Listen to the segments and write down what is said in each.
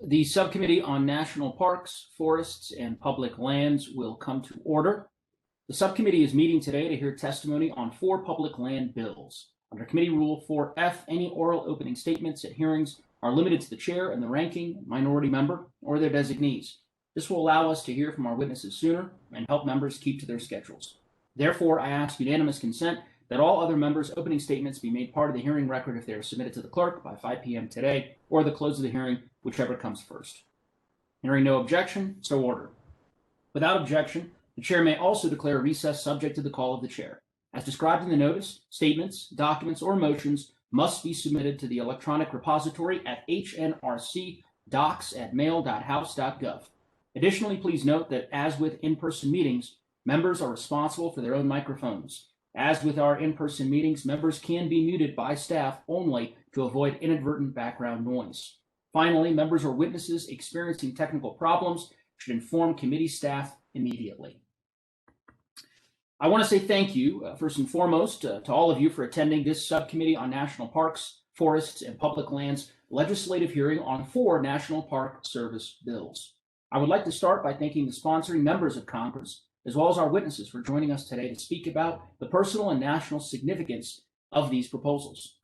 The Subcommittee on National Parks, Forests, and Public Lands will come to order. The subcommittee is meeting today to hear testimony on 4 public land bills. Under Committee Rule 4F, any oral opening statements at hearings are limited to the chair and the ranking minority member or their designees. This will allow us to hear from our witnesses sooner and help members keep to their schedules. Therefore, I ask unanimous consent that all other members' opening statements be made part of the hearing record if they are submitted to the clerk by 5 p.m. today or the close of the hearing, whichever comes first. Hearing no objection, so ordered. Without objection, the chair may also declare a recess subject to the call of the chair. As described in the notice, statements, documents, or motions must be submitted to the electronic repository at hnrcdocs@mail.house.gov. Additionally, please note that as with in-person meetings, members are responsible for their own microphones. As with our in-person meetings, members can be muted by staff only to avoid inadvertent background noise. Finally, members or witnesses experiencing technical problems should inform committee staff immediately. I want to say thank you, first and foremost, to all of you for attending this Subcommittee on National Parks, Forests, and Public Lands legislative hearing on 4 National Park Service bills. I would like to start by thanking the sponsoring members of Congress, as well as our witnesses, for joining us today to speak about the personal and national significance of these proposals.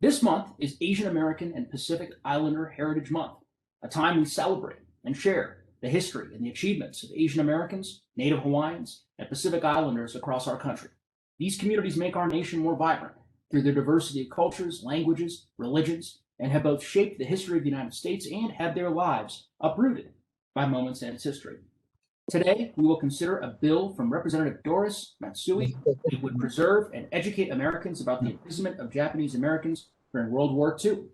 This month is Asian American and Pacific Islander Heritage Month, a time we celebrate and share the history and the achievements of Asian Americans, Native Hawaiians, and Pacific Islanders across our country. These communities make our nation more vibrant through their diversity of cultures, languages, religions, and have both shaped the history of the United States and had their lives uprooted by moments in its history. Today, we will consider a bill from Representative Doris Matsui that would preserve and educate Americans about the imprisonment of Japanese Americans during World War II.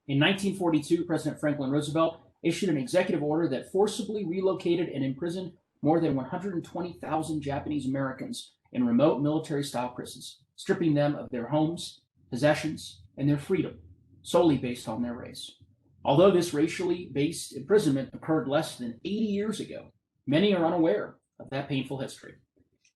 In 1942, President Franklin Roosevelt issued an executive order that forcibly relocated and imprisoned more than 120,000 Japanese Americans in remote military-style prisons, stripping them of their homes, possessions, and their freedom, solely based on their race. Although this racially based imprisonment occurred less than 80 years ago, many are unaware of that painful history.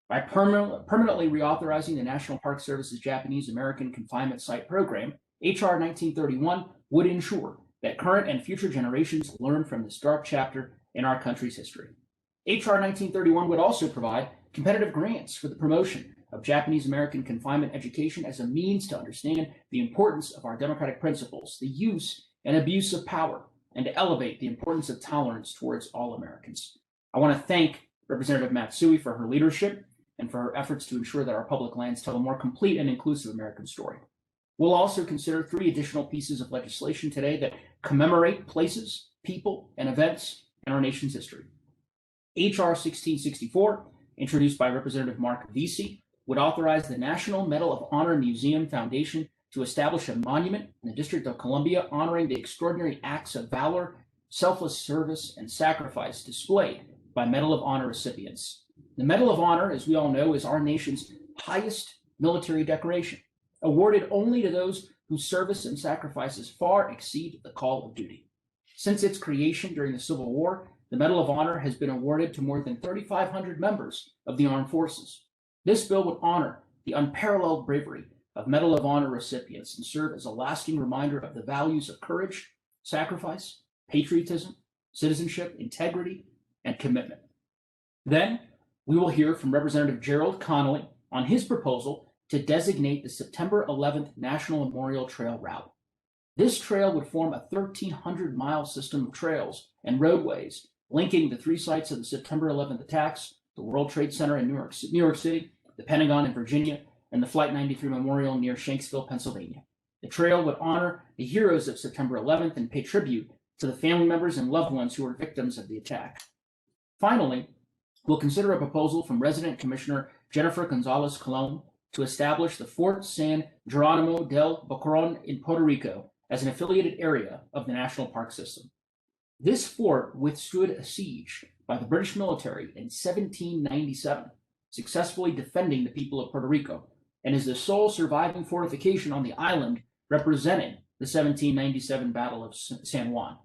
By permanently reauthorizing the National Park Service's Japanese American Confinement Site Program, H.R. 1931 would ensure that current and future generations learn from this dark chapter in our country's history. H.R. 1931 would also provide competitive grants for the promotion of Japanese American confinement education as a means to understand the importance of our democratic principles, the use and abuse of power, and to elevate the importance of tolerance towards all Americans. I want to thank Representative Matsui for her leadership and for her efforts to ensure that our public lands tell a more complete and inclusive American story. We'll also consider 3 additional pieces of legislation today that commemorate places, people, and events in our nation's history. H.R. 1664, introduced by Representative Mark Vesey, would authorize the National Medal of Honor Museum Foundation to establish a monument in the District of Columbia honoring the extraordinary acts of valor, selfless service, and sacrifice displayed by Medal of Honor recipients. The Medal of Honor, as we all know, is our nation's highest military decoration, awarded only to those whose service and sacrifices far exceed the call of duty. Since its creation during the Civil War, the Medal of Honor has been awarded to more than 3,500 members of the armed forces. This bill would honor the unparalleled bravery of Medal of Honor recipients and serve as a lasting reminder of the values of courage, sacrifice, patriotism, citizenship, integrity, and commitment. Then, we will hear from Representative Gerald Connolly on his proposal to designate the September 11th National Memorial Trail route. This trail would form a 1,300-mile system of trails and roadways linking the 3 sites of the September 11th attacks, the World Trade Center in New York City, the Pentagon in Virginia, and the Flight 93 Memorial near Shanksville, Pennsylvania. The trail would honor the heroes of September 11th and pay tribute to the family members and loved ones who were victims of the attack. Finally, we'll consider a proposal from Resident Commissioner Jennifer Gonzalez Colon to establish the Fort San Geronimo del Boqueron in Puerto Rico as an affiliated area of the National Park System. This fort withstood a siege by the British military in 1797, successfully defending the people of Puerto Rico, and is the sole surviving fortification on the island representing the 1797 Battle of San Juan.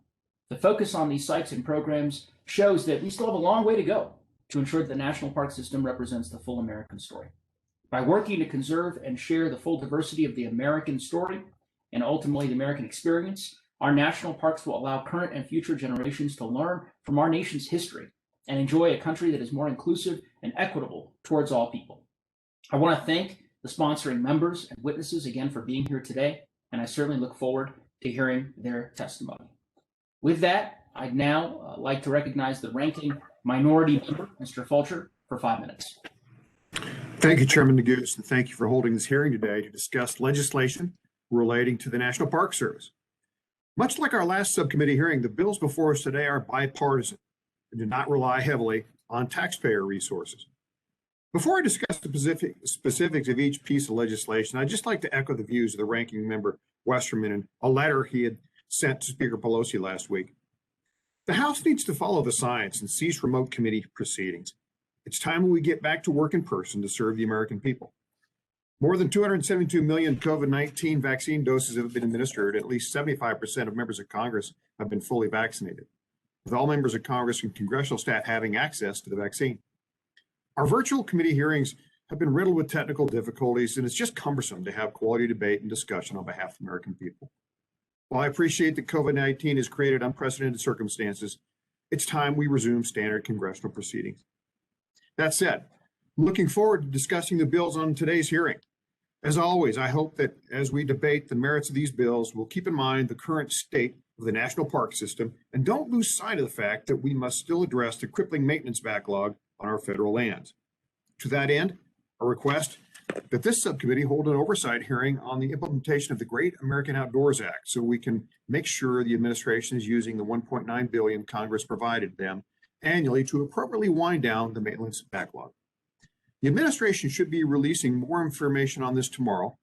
The focus on these sites and programs shows that we still have a long way to go to ensure that the National Park System represents the full American story. By working to conserve and share the full diversity of the American story and ultimately the American experience, Our national parks will allow current and future generations to learn from our nation's history and enjoy a country that is more inclusive and equitable towards all people. I want to thank the sponsoring members and witnesses again for being here today, and I certainly look forward to hearing their testimony. With that, I'd now like to recognize the ranking minority member, Mr. Fulcher, for 5 minutes. Thank you, Chairman Neguse, and thank you for holding this hearing today to discuss legislation relating to the National Park Service. Much like our last subcommittee hearing, the bills before us today are bipartisan and do not rely heavily on taxpayer resources. Before I discuss the specifics of each piece of legislation, I'd just like to echo the views of the ranking member, Westerman, in a letter he had sent to Speaker Pelosi last week. The House needs to follow the science and cease remote committee proceedings. It's time we get back to work in person to serve the American people. More than 272 million COVID-19 vaccine doses have been administered. At least 75% of members of Congress have been fully vaccinated, with all members of Congress and congressional staff having access to the vaccine. Our virtual committee hearings have been riddled with technical difficulties, and it's just cumbersome to have quality debate and discussion on behalf of the American people. While I appreciate that COVID-19 has created unprecedented circumstances, it's time we resume standard congressional proceedings. That said, I'm looking forward to discussing the bills on today's hearing. As always, I hope that as we debate the merits of these bills, we'll keep in mind the current state of the national park system and don't lose sight of the fact that we must still address the crippling maintenance backlog on our federal lands. To that end, a request that this subcommittee hold an oversight hearing on the implementation of the Great American Outdoors Act so we can make sure the administration is using the $1.9 billion Congress provided them annually to appropriately wind down the maintenance backlog. The administration should be releasing more information on this tomorrow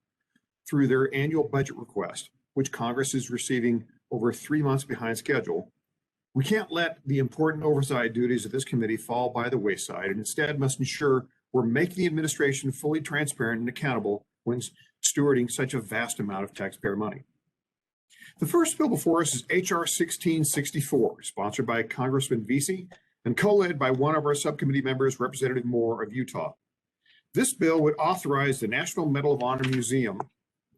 through their annual budget request, which Congress is receiving over 3 months behind schedule. We can't let the important oversight duties of this committee fall by the wayside, and instead must ensure we're making the administration fully transparent and accountable when stewarding such a vast amount of taxpayer money. The first bill before us is H.R. 1664, sponsored by Congressman Vesey and co-led by one of our subcommittee members, Representative Moore of Utah. This bill would authorize the National Medal of Honor Museum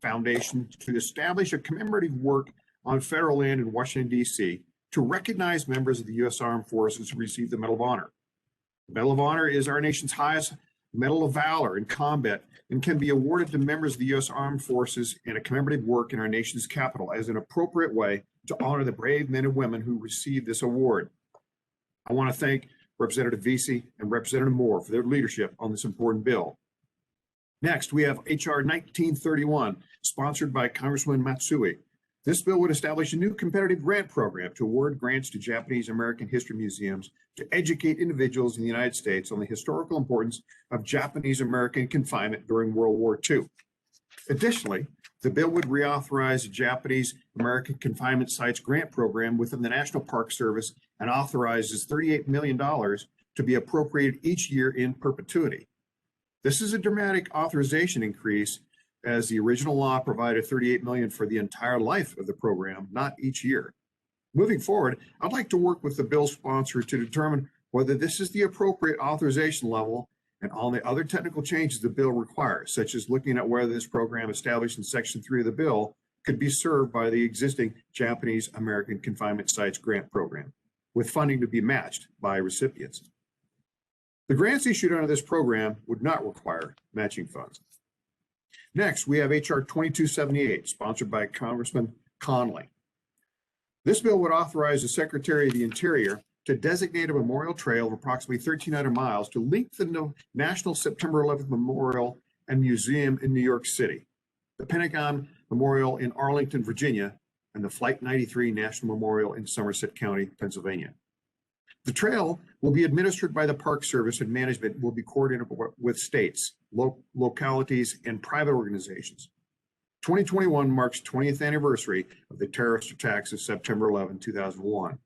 Foundation to establish a commemorative work on federal land in Washington, D.C. to recognize members of the U.S. Armed Forces who received the Medal of Honor. The Medal of Honor is our nation's highest medal of valor in combat and can be awarded to members of the U.S. Armed Forces in a commemorative work in our nation's capital as an appropriate way to honor the brave men and women who received this award. I want to thank Representative Vesey and Representative Moore for their leadership on this important bill. Next, we have H.R. 1931, sponsored by Congressman Matsui. This bill would establish a new competitive grant program to award grants to Japanese American history museums to educate individuals in the United States on the historical importance of Japanese American confinement during World War II. Additionally, the bill would reauthorize the Japanese American Confinement Sites Grant Program within the National Park Service and authorizes $38 million to be appropriated each year in perpetuity. This is a dramatic authorization increase, as the original law provided $38 million for the entire life of the program, not each year. Moving forward, I'd like to work with the bill sponsor to determine whether this is the appropriate authorization level and all the other technical changes the bill requires, such as looking at whether this program established in Section 3 of the bill could be served by the existing Japanese American Confinement Sites Grant Program, with funding to be matched by recipients. The grants issued under this program would not require matching funds. Next, we have H.R. 2278, sponsored by Congressman Conley. This bill would authorize the Secretary of the Interior to designate a memorial trail of approximately 1,300 miles to link the National September 11th Memorial and Museum in New York City, the Pentagon Memorial in Arlington, Virginia, and the Flight 93 National Memorial in Somerset County, Pennsylvania. The trail will be administered by the Park Service, and management will be coordinated with states, localities, and private organizations. 2021 marks 20th anniversary of the terrorist attacks of September 11, 2001.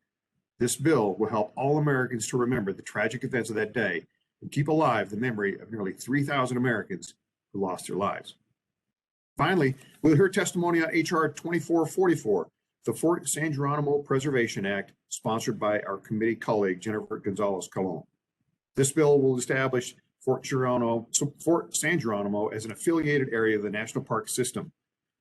This bill will help all Americans to remember the tragic events of that day and keep alive the memory of nearly 3,000 Americans who lost their lives. Finally, we'll hear testimony on H.R. 2444, the Fort San Geronimo Preservation Act, sponsored by our committee colleague, Jennifer Gonzalez-Colon. This bill will establish Fort San Geronimo as an affiliated area of the National Park System.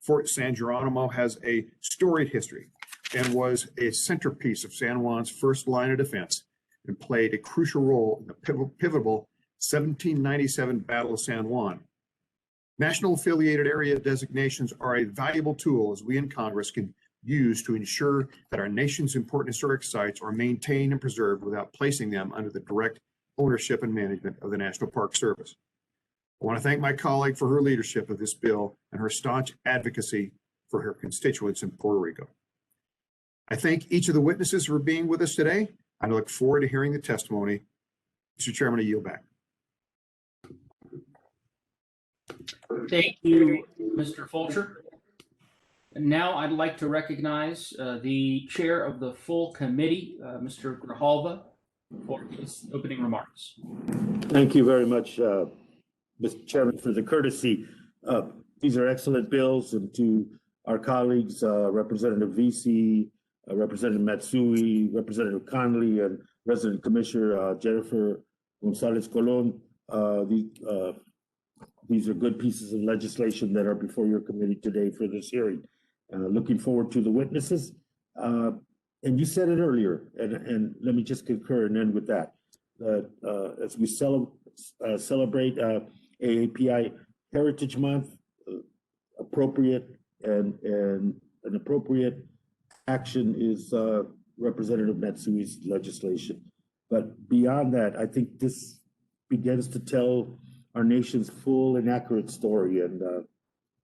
Fort San Geronimo has a storied history, and was a centerpiece of San Juan's first line of defense and played a crucial role in the pivotal 1797 Battle of San Juan. National affiliated area designations are a valuable tool as we in Congress can use to ensure that our nation's important historic sites are maintained and preserved without placing them under the direct ownership and management of the National Park Service. I want to thank my colleague for her leadership of this bill and her staunch advocacy for her constituents in Puerto Rico. I thank each of the witnesses for being with us today. I look forward to hearing the testimony. Mr. Chairman, I yield back. Thank you, Mr. Fulcher. And now I'd like to recognize the chair of the full committee, Mr. Grijalva, for his opening remarks. Thank you very much, Mr. Chairman, for the courtesy. These are excellent bills, and to our colleagues, Representative Vesey, Representative Matsui, Representative Conley, and Resident Commissioner Jennifer Gonzalez Colon. These are good pieces of legislation that are before your committee today for this hearing. Looking forward to the witnesses. And you said it earlier, and let me just concur and end with that. As we celebrate AAPI Heritage Month, appropriate and an appropriate action is Representative Matsui's legislation. But beyond that, I think this begins to tell our nation's full and accurate story, and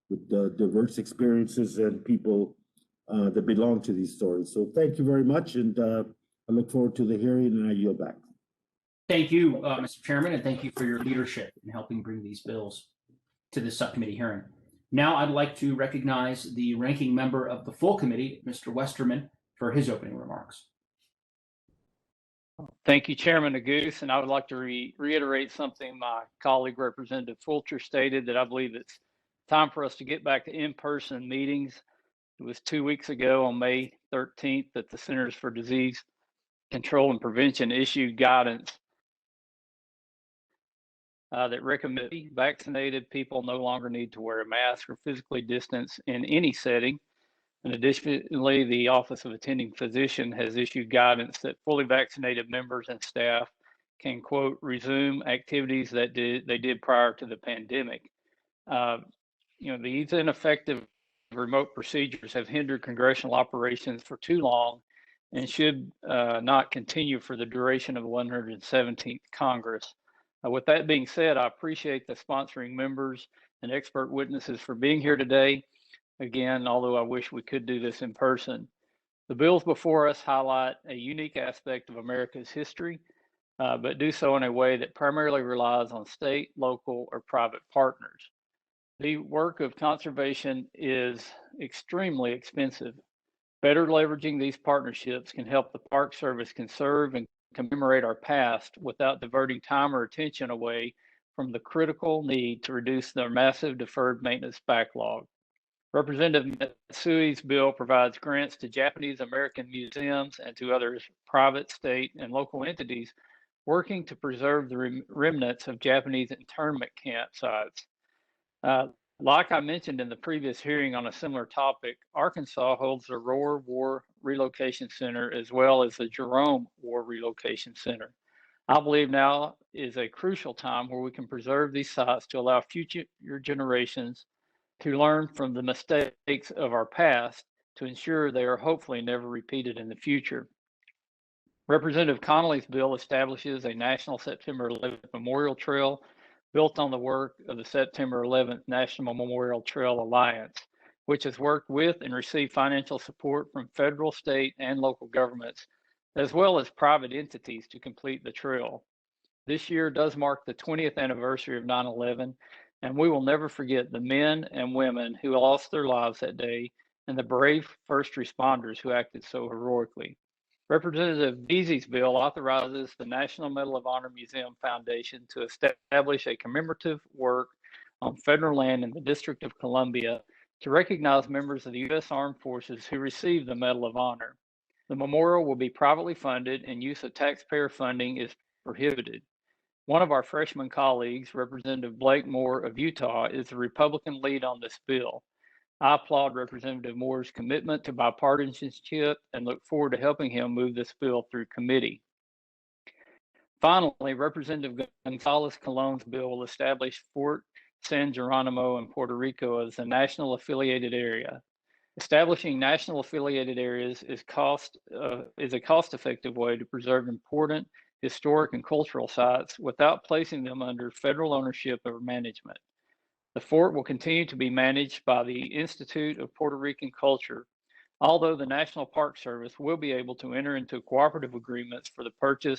with the diverse experiences and people that belong to these stories. So thank you very much, and I look forward to the hearing, and I yield back. Thank you, Mr. Chairman, and thank you for your leadership in helping bring these bills to this subcommittee hearing. Now I'd like to recognize the ranking member of the full committee, Mr. Westerman, for his opening remarks. Thank you, Chairman Neguse, and I would like to reiterate something my colleague Representative Fulcher stated, that I believe it's time for us to get back to in-person meetings. It was 2 weeks ago on May 13th that the Centers for Disease Control and Prevention issued guidance that recommended vaccinated people no longer need to wear a mask or physically distance in any setting. And additionally, the Office of Attending Physician has issued guidance that fully vaccinated members and staff can, quote, resume activities that they did prior to the pandemic. These ineffective remote procedures have hindered congressional operations for too long and should not continue for the duration of the 117th Congress. With that being said, I appreciate the sponsoring members and expert witnesses for being here today. Again, although I wish we could do this in person. The bills before us highlight a unique aspect of America's history, but do so in a way that primarily relies on state, local, or private partners. The work of conservation is extremely expensive. Better leveraging these partnerships can help the Park Service conserve and commemorate our past without diverting time or attention away from the critical need to reduce their massive deferred maintenance backlog. Representative Matsui's bill provides grants to Japanese American museums and to other private, state, and local entities working to preserve the remnants of Japanese internment campsites. Like I mentioned in the previous hearing on a similar topic, Arkansas holds the Rohr War Relocation Center as well as the Jerome War Relocation Center. I believe now is a crucial time where we can preserve these sites to allow future generations to learn from the mistakes of our past to ensure they are hopefully never repeated in the future. Representative Connolly's bill establishes a national September 11th Memorial Trail built on the work of the September 11th National Memorial Trail Alliance, which has worked with and received financial support from federal, state, and local governments, as well as private entities to complete the trail. This year does mark the 20th anniversary of 9/11, and we will never forget the men and women who lost their lives that day and the brave first responders who acted so heroically. Representative Vesey's bill authorizes the National Medal of Honor Museum Foundation to establish a commemorative work on federal land in the District of Columbia to recognize members of the U.S. Armed Forces who received the Medal of Honor. The memorial will be privately funded and use of taxpayer funding is prohibited. One of our freshman colleagues, Representative Blake Moore of Utah, is the Republican lead on this bill. I applaud Representative Moore's commitment to bipartisanship and look forward to helping him move this bill through committee. Finally, Representative Gonzalez Colon's bill will establish Fort San Geronimo in Puerto Rico as a national affiliated area. Establishing national affiliated areas is a cost-effective way to preserve important historic and cultural sites without placing them under federal ownership or management. The fort will continue to be managed by the Institute of Puerto Rican Culture, although the National Park Service will be able to enter into cooperative agreements for the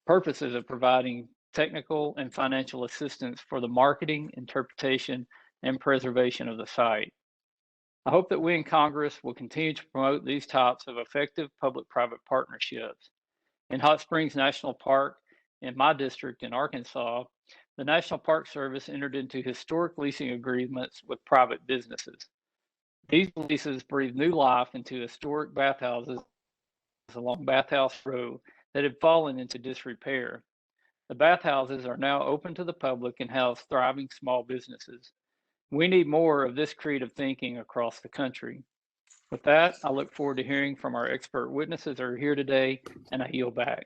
purposes of providing technical and financial assistance for the marketing, interpretation, and preservation of the site. I hope that we in Congress will continue to promote these types of effective public-private partnerships. In Hot Springs National Park, in my district in Arkansas, the National Park Service entered into historic leasing agreements with private businesses. These leases breathe new life into historic bathhouses along Bathhouse Road that had fallen into disrepair. The bathhouses are now open to the public and house thriving small businesses. We need more of this creative thinking across the country. With that, I look forward to hearing from our expert witnesses that are here today, and I yield back.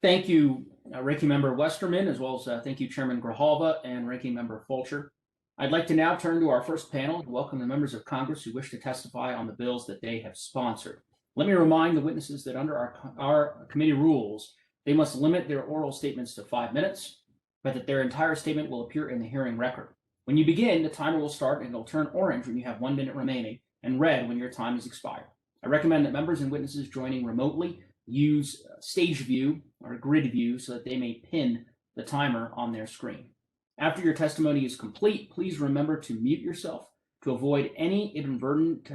Thank you, Ranking Member Westerman, as well as thank you, Chairman Grijalva and Ranking Member Fulcher. I'd like to now turn to our first panel and welcome the members of Congress who wish to testify on the bills that they have sponsored. Let me remind the witnesses that under our committee rules, they must limit their oral statements to 5 minutes, but that their entire statement will appear in the hearing record. When you begin, the timer will start and it'll turn orange when you have 1 minute remaining and red when your time is expired. I recommend that members and witnesses joining remotely use stage view or grid view so that they may pin the timer on their screen. After your testimony is complete, please remember to mute yourself to avoid any inadvertent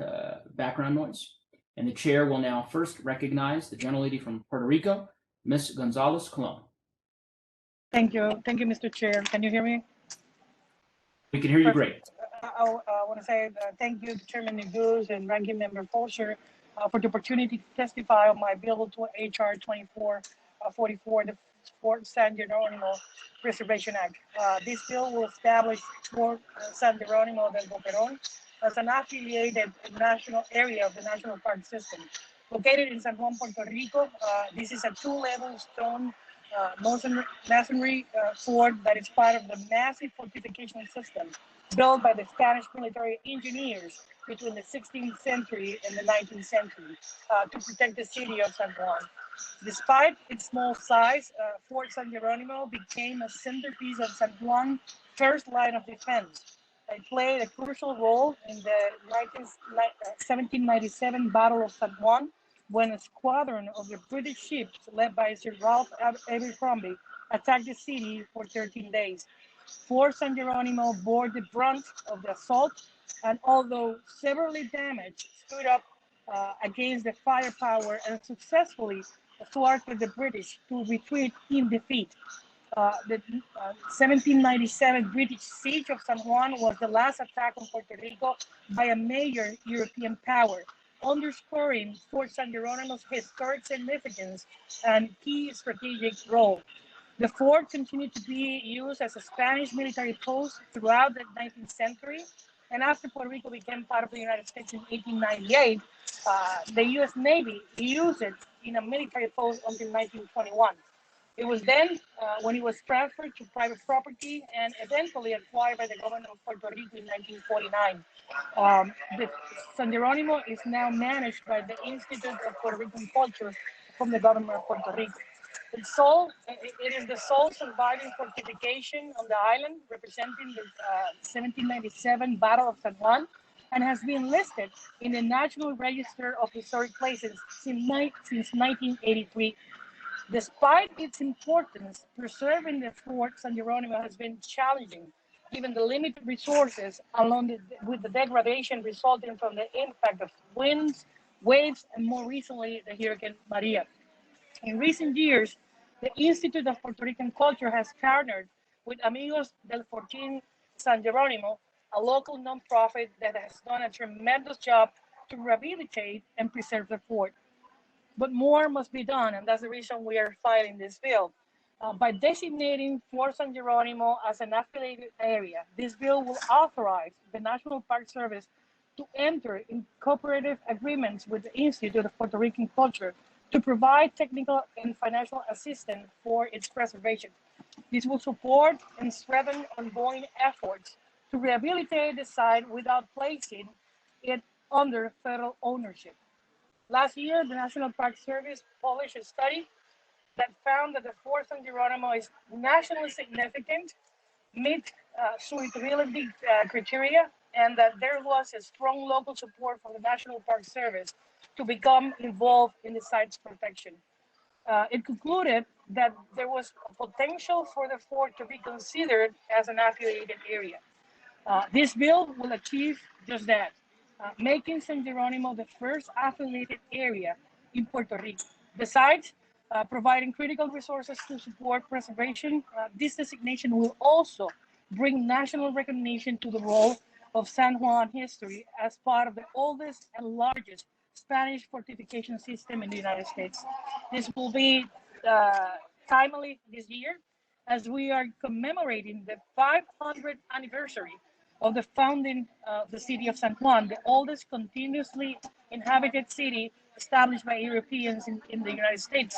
background noise. And the chair will now first recognize the gentlelady from Puerto Rico, Ms. Gonzalez Colon. Thank you, Mr. Chair. Can you hear me? We can hear you great. I want to say thank you to Chairman Neguse and Ranking Member Fulcher for the opportunity to testify on my bill to HR 2444, the Fort San Geronimo Preservation Act. This bill will establish Fort San Geronimo del Boquerón as an affiliated national area of the National Park System. Located in San Juan, Puerto Rico, this is a two-level stone masonry fort that is part of the massive fortification system built by the Spanish military engineers between the 16th century and the 19th century to protect the city of San Juan. Despite its small size, Fort San Geronimo became a centerpiece of San Juan's first line of defense. It played a crucial role in the 1797 Battle of San Juan, when a squadron of the British ships led by Sir Ralph Abercrombie attacked the city for 13 days. Fort San Geronimo bore the brunt of the assault, and although severely damaged, stood up against the firepower and successfully thwarted the British to retreat in defeat. The 1797 British siege of San Juan was the last attack on Puerto Rico by a major European power, underscoring Fort San Geronimo's historic significance and key strategic role. The fort continued to be used as a Spanish military post throughout the 19th century, and after Puerto Rico became part of the United States in 1898, the U.S. Navy used it in a military post until 1921. It was then when it was transferred to private property and eventually acquired by the government of Puerto Rico in 1949. The San Geronimo is now managed by the Institute of Puerto Rican Culture from the government of Puerto Rico. It is the sole surviving fortification on the island, representing the 1797 Battle of San Juan, and has been listed in the National Register of Historic Places since 1983. Despite its importance, preserving the Fort San Geronimo has been challenging, given the limited resources, along with the degradation resulting from the impact of winds, waves, and more recently, the Hurricane Maria. In recent years, the Institute of Puerto Rican Culture has partnered with Amigos del Fortín San Geronimo, a local nonprofit that has done a tremendous job to rehabilitate and preserve the fort. But more must be done, and that's the reason we are filing this bill. By designating Fort San Geronimo as an affiliated area, this bill will authorize the National Park Service to enter in cooperative agreements with the Institute of Puerto Rican Culture to provide technical and financial assistance for its preservation. This will support and strengthen ongoing efforts to rehabilitate the site without placing it under federal ownership. Last year, the National Park Service published a study that found that the Fort San Geronimo is nationally significant, meet suitability criteria, and that there was a strong local support from the National Park Service to become involved in the site's protection. It concluded that there was potential for the fort to be considered as an affiliated area. This bill will achieve just that, making San Geronimo the first affiliated area in Puerto Rico. Besides providing critical resources to support preservation, this designation will also bring national recognition to the role of San Juan history as part of the oldest and largest Spanish fortification system in the United States. This will be timely this year as we are commemorating the 500th anniversary of the founding of the city of San Juan, the oldest continuously inhabited city established by Europeans in the United States.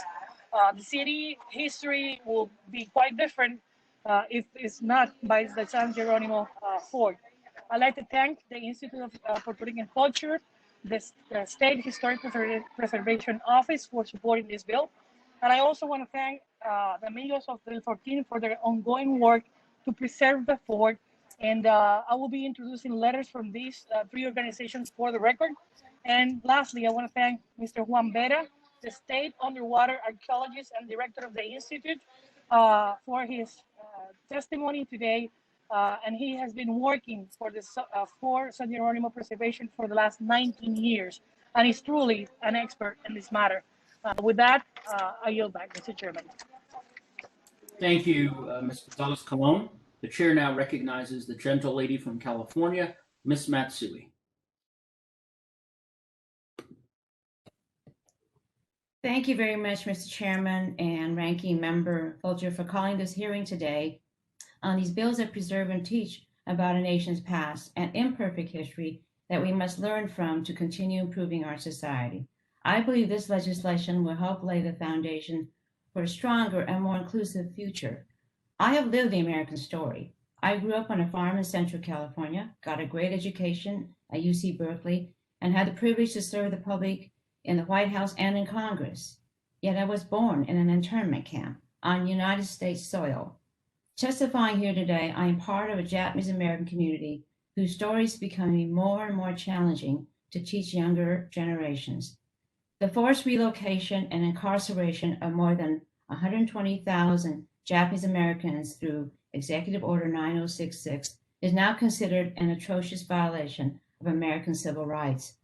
The city history will be quite different if it's not by the San Geronimo fort. I'd like to thank the Institute of Puerto Rican Culture, the State Historic Preservation Office for supporting this bill. And I also want to thank the Amigos of El Fortín for their ongoing work to preserve the fort. And I will be introducing letters from these three organizations for the record. And lastly, I want to thank Mr. Juan Vera, the State Underwater Archaeologist and Director of the Institute, for his testimony today. And he has been working for San Geronimo preservation for the last 19 years, and he's truly an expert in this matter. With that, I yield back, Mr. Chairman. Thank you, Ms. Gonzalez Colon. The chair now recognizes the gentle lady from California, Ms. Matsui. Thank you very much, Mr. Chairman and Ranking Member Folger, for calling this hearing today on these bills that preserve and teach about a nation's past and imperfect history that we must learn from to continue improving our society. I believe this legislation will help lay the foundation for a stronger and more inclusive future. I have lived the American story. I grew up on a farm in Central California, got a great education at UC Berkeley, and had the privilege to serve the public in the White House and in Congress. Yet I was born in an internment camp on United States soil. Testifying here today, I am part of a Japanese American community whose story is becoming more and more challenging to teach younger generations. The forced relocation and incarceration of more than 120,000 Japanese Americans through Executive Order 9066 is now considered an atrocious violation of American civil rights.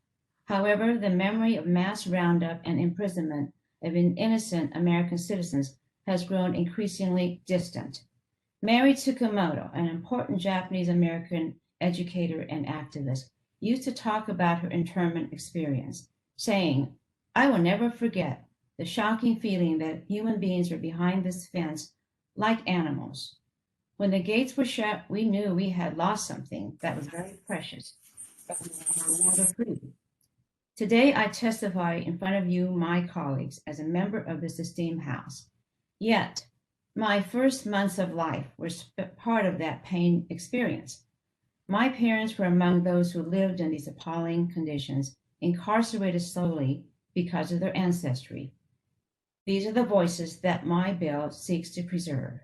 However, the memory of mass roundup and imprisonment of innocent American citizens has grown increasingly distant. Mary Tsukamoto, an important Japanese American educator and activist, used to talk about her internment experience, saying, "I will never forget the shocking feeling that human beings were behind this fence like animals. When the gates were shut, we knew we had lost something that was very precious, but we were no longer free." Today, I testify in front of you, my colleagues, as a member of this esteemed House. Yet, my first months of life were part of that pain experience. My parents were among those who lived in these appalling conditions, incarcerated slowly because of their ancestry. These are the voices that my bill seeks to preserve.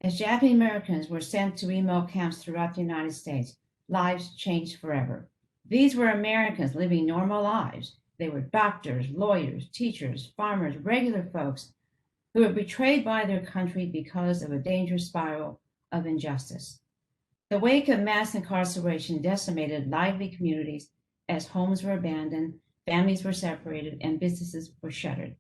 As Japanese Americans were sent to remote camps throughout the United States, lives changed forever. These were Americans living normal lives. They were doctors, lawyers, teachers, farmers, regular folks who were betrayed by their country because of a dangerous spiral of injustice. The wake of mass incarceration decimated lively communities as homes were abandoned, families were separated, and businesses were shuttered.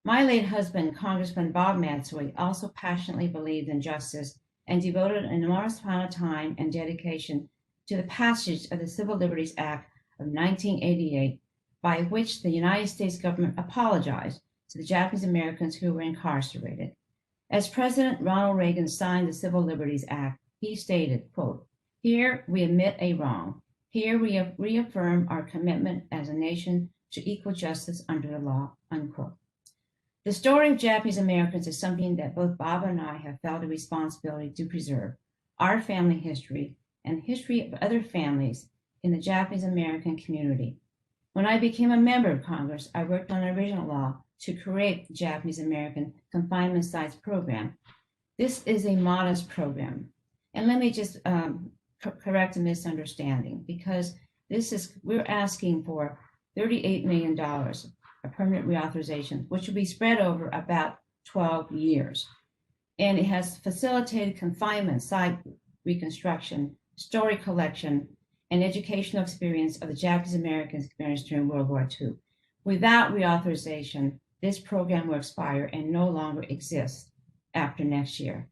My late husband, Congressman Bob Matsui, also passionately believed in justice and devoted an enormous amount of time and dedication to the passage of the Civil Liberties Act of 1988, by which the United States government apologized to the Japanese Americans who were incarcerated. As President Ronald Reagan signed the Civil Liberties Act, he stated, quote, "Here we admit a wrong. Here we reaffirm our commitment as a nation to equal justice under the law," unquote. The story of Japanese Americans is something that both Bob and I have felt a responsibility to preserve. Our family history and the history of other families in the Japanese American community. When I became a member of Congress, I worked on an original law to create the Japanese American Confinement Sites Program. This is a modest program. And let me just correct a misunderstanding, because we're asking for $38 million, a permanent reauthorization, which will be spread over about 12 years. And it has facilitated confinement, site reconstruction, story collection, and educational experience of the Japanese Americans experienced during World War II. Without reauthorization, this program will expire and no longer exist after next year.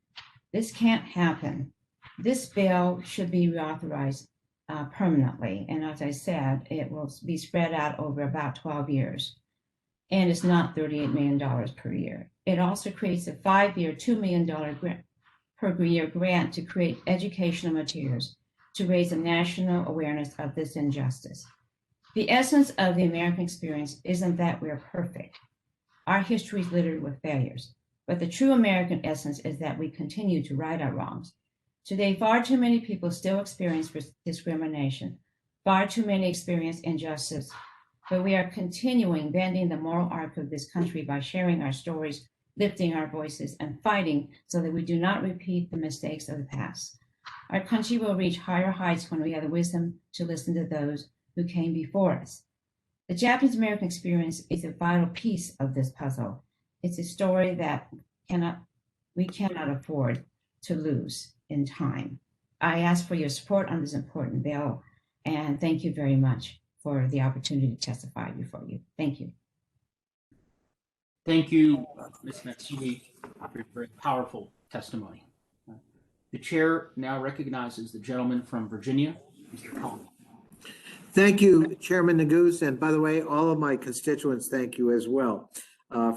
This can't happen. This bill should be reauthorized permanently. And as I said, it will be spread out over about 12 years. And it's not $38 million per year. It also creates a 5-year, $2 million grant per year grant to create educational materials to raise the national awareness of this injustice. The essence of the American experience isn't that we're perfect. Our history is littered with failures, but the true American essence is that we continue to right our wrongs. Today, far too many people still experience discrimination. Far too many experience injustice, but we are continuing bending the moral arc of this country by sharing our stories, lifting our voices, and fighting so that we do not repeat the mistakes of the past. Our country will reach higher heights when we have the wisdom to listen to those who came before us. The Japanese American experience is a vital piece of this puzzle. It's a story that we cannot afford to lose in time. I ask for your support on this important bill, and thank you very much for the opportunity to testify before you. Thank you. Thank you, Ms. Matsui, for your very powerful testimony. The chair now recognizes the gentleman from Virginia, Mr. Collins. Thank you, Chairman Neguse. And by the way, all of my constituents, thank you as well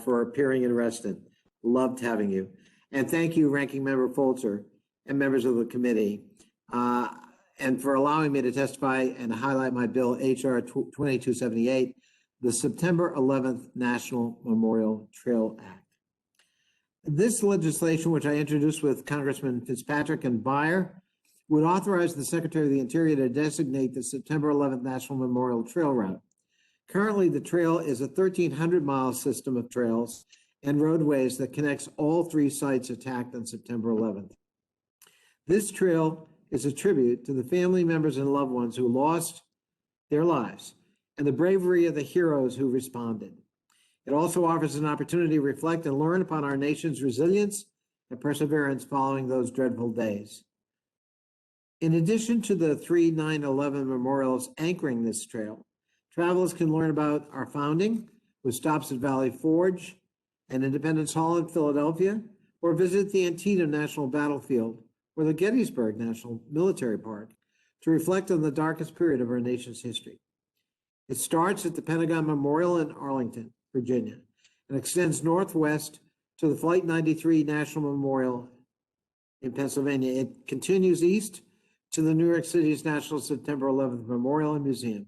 for appearing in Reston. Loved having you. And thank you, Ranking Member Folger and members of the committee, and for allowing me to testify and highlight my bill, HR 2278, the September 11th National Memorial Trail Act. This legislation, which I introduced with Congressman Fitzpatrick and Beyer, would authorize the Secretary of the Interior to designate the September 11th National Memorial Trail Route. Currently, the trail is a 1,300-mile system of trails and roadways that connects all 3 sites attacked on September 11th. This trail is a tribute to the family members and loved ones who lost their lives and the bravery of the heroes who responded. It also offers an opportunity to reflect and learn upon our nation's resilience and perseverance following those dreadful days. In addition to the 3 9/11 memorials anchoring this trail, travelers can learn about our founding with stops at Valley Forge and Independence Hall in Philadelphia, or visit the Antietam National Battlefield or the Gettysburg National Military Park to reflect on the darkest period of our nation's history. It starts at the Pentagon Memorial in Arlington, Virginia, and extends northwest to the Flight 93 National Memorial in Pennsylvania. It continues east to the New York City's National September 11th Memorial and Museum.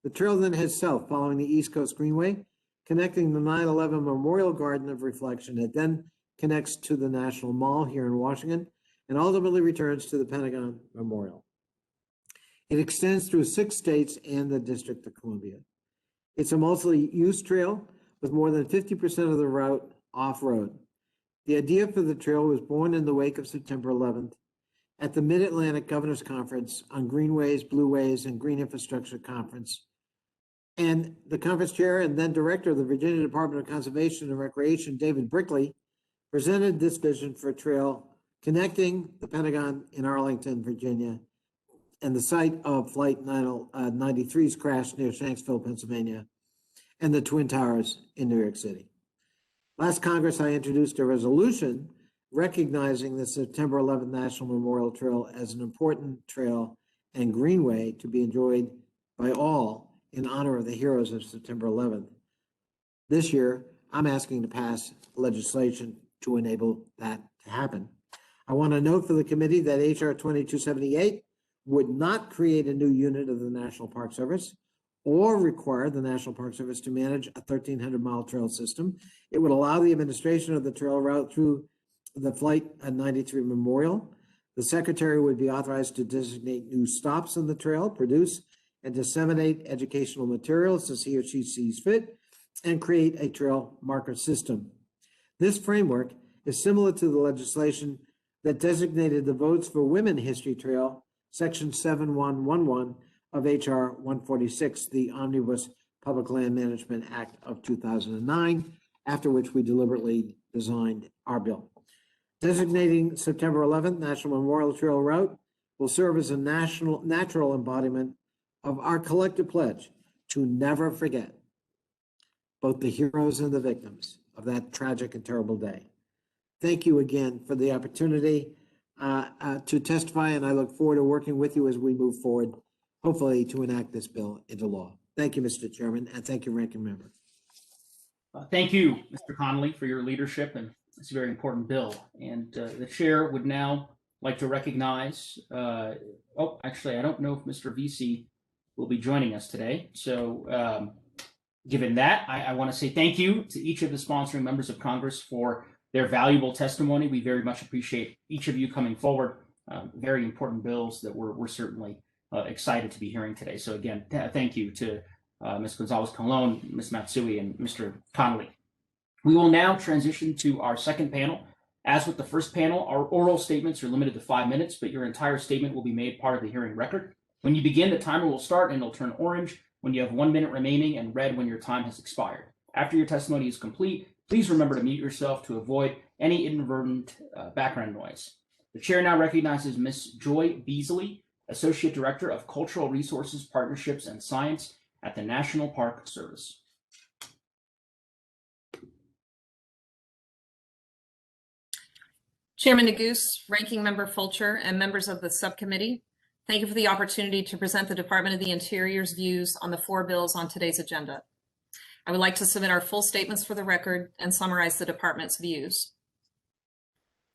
The trail then heads south following the East Coast Greenway, connecting the 9/11 Memorial Garden of Reflection. It then connects to the National Mall here in Washington and ultimately returns to the Pentagon Memorial. It extends through 6 states and the District of Columbia. It's a mostly used trail with more than 50% of the route off-road. The idea for the trail was born in the wake of September 11th at the Mid-Atlantic Governors Conference on Greenways, Blueways, and Green Infrastructure Conference. And the conference chair and then director of the Virginia Department of Conservation and Recreation, David Brickley, presented this vision for a trail connecting the Pentagon in Arlington, Virginia, and the site of Flight 93's crash near Shanksville, Pennsylvania, and the Twin Towers in New York City. Last Congress, I introduced a resolution recognizing the September 11th National Memorial Trail as an important trail and greenway to be enjoyed by all in honor of the heroes of September 11th. This year, I'm asking to pass legislation to enable that to happen. I want to note for the committee that HR 2278 would not create a new unit of the National Park Service or require the National Park Service to manage a 1,300-mile trail system. It would allow the administration of the trail route through the Flight 93 Memorial. The secretary would be authorized to designate new stops on the trail, produce and disseminate educational materials as he or she sees fit, and create a trail marker system. This framework is similar to the legislation that designated the Votes for Women History Trail, Section 7111 of HR 146, the Omnibus Public Land Management Act of 2009, after which we deliberately designed our bill. Designating September 11th National Memorial Trail Route will serve as a natural embodiment of our collective pledge to never forget both the heroes and the victims of that tragic and terrible day. Thank you again for the opportunity to testify, and I look forward to working with you as we move forward, hopefully to enact this bill into law. Thank you, Mr. Chairman, and thank you, Ranking Member. Thank you, Mr. Connolly, for your leadership in this very important bill. And the chair would now like to recognize, actually, I don't know if Mr. Vesey will be joining us today. So given that, I want to say thank you to each of the sponsoring members of Congress for their valuable testimony. We very much appreciate each of you coming forward. Very important bills that we're certainly excited to be hearing today. So again, thank you to Ms. Gonzalez-Colon, Ms. Matsui, and Mr. Connolly. We will now transition to our second panel. As with the first panel, our oral statements are limited to 5 minutes, but your entire statement will be made part of the hearing record. When you begin, the timer will start and it'll turn orange when you have 1 minute remaining and red when your time has expired. After your testimony is complete, please remember to mute yourself to avoid any inadvertent background noise. The chair now recognizes Ms. Joy Beasley, Associate Director of Cultural Resources, Partnerships, and Science at the National Park Service. Chairman Neguse, Ranking Member Fulcher, and members of the subcommittee, thank you for the opportunity to present the Department of the Interior's views on the 4 bills on today's agenda. I would like to submit our full statements for the record and summarize the department's views.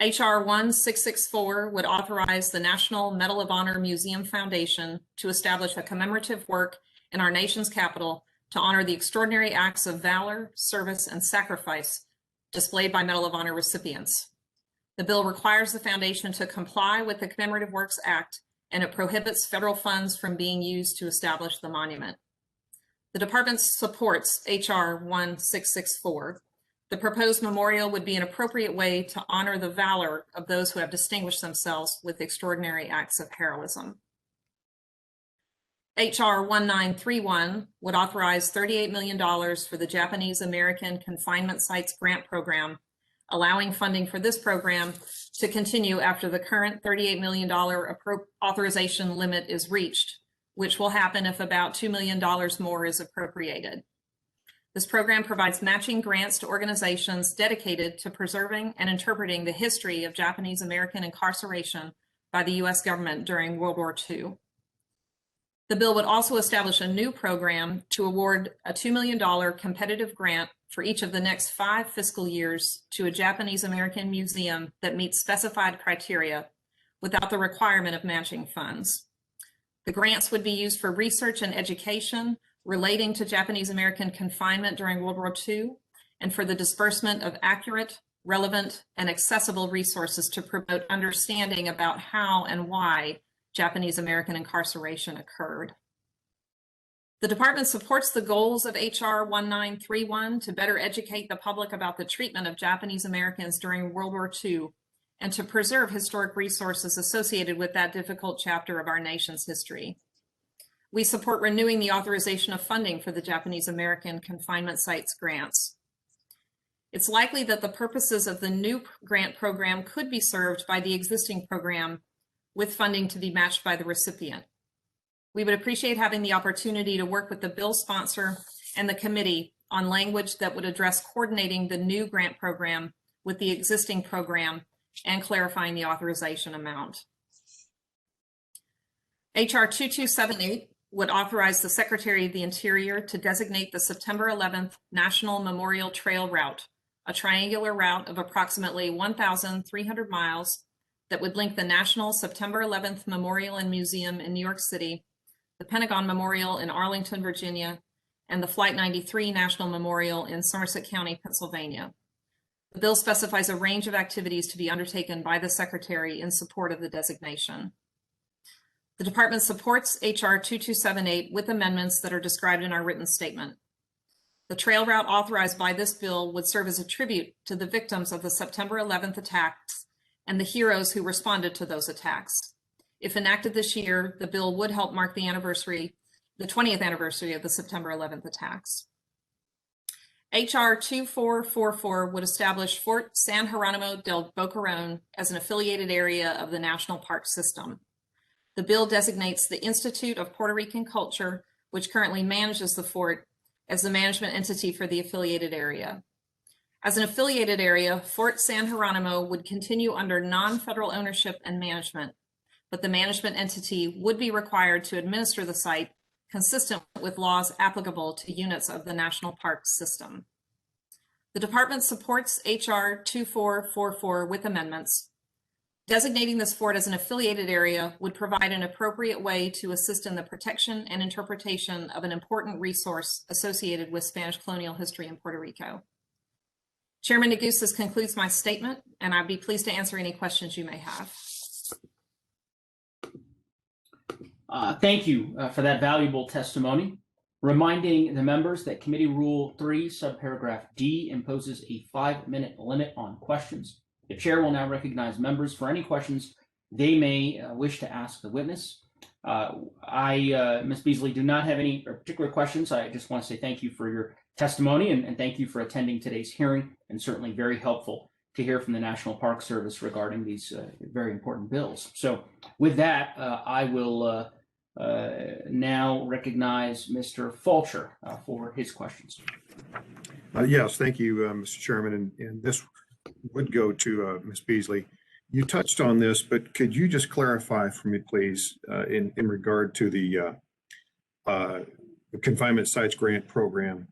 HR 1664 would authorize the National Medal of Honor Museum Foundation to establish a commemorative work in our nation's capital to honor the extraordinary acts of valor, service, and sacrifice displayed by Medal of Honor recipients. The bill requires the foundation to comply with the Commemorative Works Act, and it prohibits federal funds from being used to establish the monument. The department supports HR 1664. The proposed memorial would be an appropriate way to honor the valor of those who have distinguished themselves with extraordinary acts of heroism. HR 1931 would authorize $38 million for the Japanese American Confinement Sites Grant Program, allowing funding for this program to continue after the current $38 million authorization limit is reached, which will happen if about $2 million more is appropriated. This program provides matching grants to organizations dedicated to preserving and interpreting the history of Japanese American incarceration by the U.S. government during World War II. The bill would also establish a new program to award a $2 million competitive grant for each of the next 5 fiscal years to a Japanese American museum that meets specified criteria without the requirement of matching funds. The grants would be used for research and education relating to Japanese American confinement during World War II, and for the disbursement of accurate, relevant, and accessible resources to promote understanding about how and why Japanese American incarceration occurred. The department supports the goals of HR 1931 to better educate the public about the treatment of Japanese Americans during World War II and to preserve historic resources associated with that difficult chapter of our nation's history. We support renewing the authorization of funding for the Japanese American Confinement Sites grants. It's likely that the purposes of the new grant program could be served by the existing program, with funding to be matched by the recipient. We would appreciate having the opportunity to work with the bill sponsor and the committee on language that would address coordinating the new grant program with the existing program and clarifying the authorization amount. HR 2278 would authorize the Secretary of the Interior to designate the September 11th National Memorial Trail Route a triangular route of approximately 1,300 miles that would link the National September 11th Memorial and Museum in New York City, the Pentagon Memorial in Arlington, Virginia, and the Flight 93 National Memorial in Somerset County, Pennsylvania. The bill specifies a range of activities to be undertaken by the Secretary in support of the designation. The Department supports H.R. 2278 with amendments that are described in our written statement. The trail route authorized by this bill would serve as a tribute to the victims of the September 11th attacks and the heroes who responded to those attacks. If enacted this year, the bill would help mark the 20th anniversary of the September 11th attacks. H.R. 2444 would establish Fort San Geronimo del Boquerón as an affiliated area of the National Park System. The bill designates the Institute of Puerto Rican Culture, which currently manages the fort, as the management entity for the affiliated area. As an affiliated area, Fort San Geronimo would continue under non-federal ownership and management, but the management entity would be required to administer the site consistent with laws applicable to units of the National Park System. The Department supports H.R. 2444 with amendments. Designating this fort as an affiliated area would provide an appropriate way to assist in the protection and interpretation of an important resource associated with Spanish colonial history in Puerto Rico. Chairman Neguse, this concludes my statement, and I'd be pleased to answer any questions you may have. Thank you for that valuable testimony. Reminding the members that Committee Rule 3, subparagraph D, imposes a 5-minute limit on questions. The chair will now recognize members for any questions they may wish to ask the witness. Ms. Beasley, do not have any particular questions. I just want to say thank you for your testimony and thank you for attending today's hearing, and certainly very helpful to hear from the National Park Service regarding these very important bills. So with that, I will now recognize Mr. Fulcher for his questions. Yes, thank you, Mr. Chairman. And this would go to Ms. Beasley. You touched on this, but could you just clarify for me, please, in regard to the Confinement Sites Grant Program?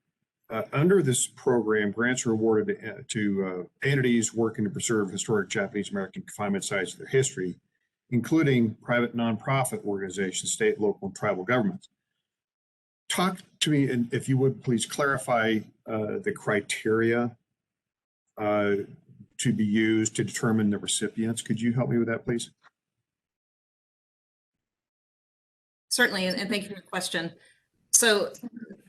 Under this program, grants are awarded to entities working to preserve historic Japanese American confinement sites of their history, including private nonprofit organizations, state, local, and tribal governments. Talk to me, and if you would please clarify the criteria to be used to determine the recipients. Could you help me with that, please? Certainly, and thank you for your question. So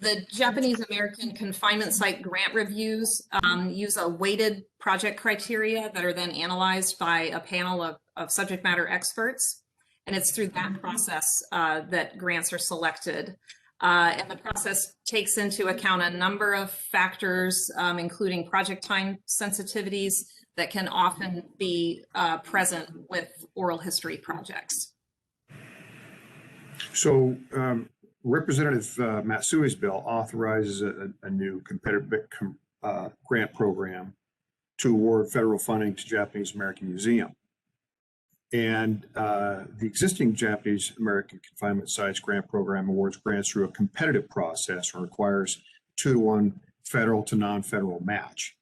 the Japanese American Confinement Site Grant Reviews use a weighted project criteria that are then analyzed by a panel of subject matter experts. And it's through that process that grants are selected. And the process takes into account a number of factors, including project time sensitivities that can often be present with oral history projects. So Representative Matsui's bill authorizes a new competitive grant program to award federal funding to Japanese American Museum. And the existing Japanese American Confinement Sites Grant Program awards grants through a competitive process and requires 2-to-1 federal to non-federal match.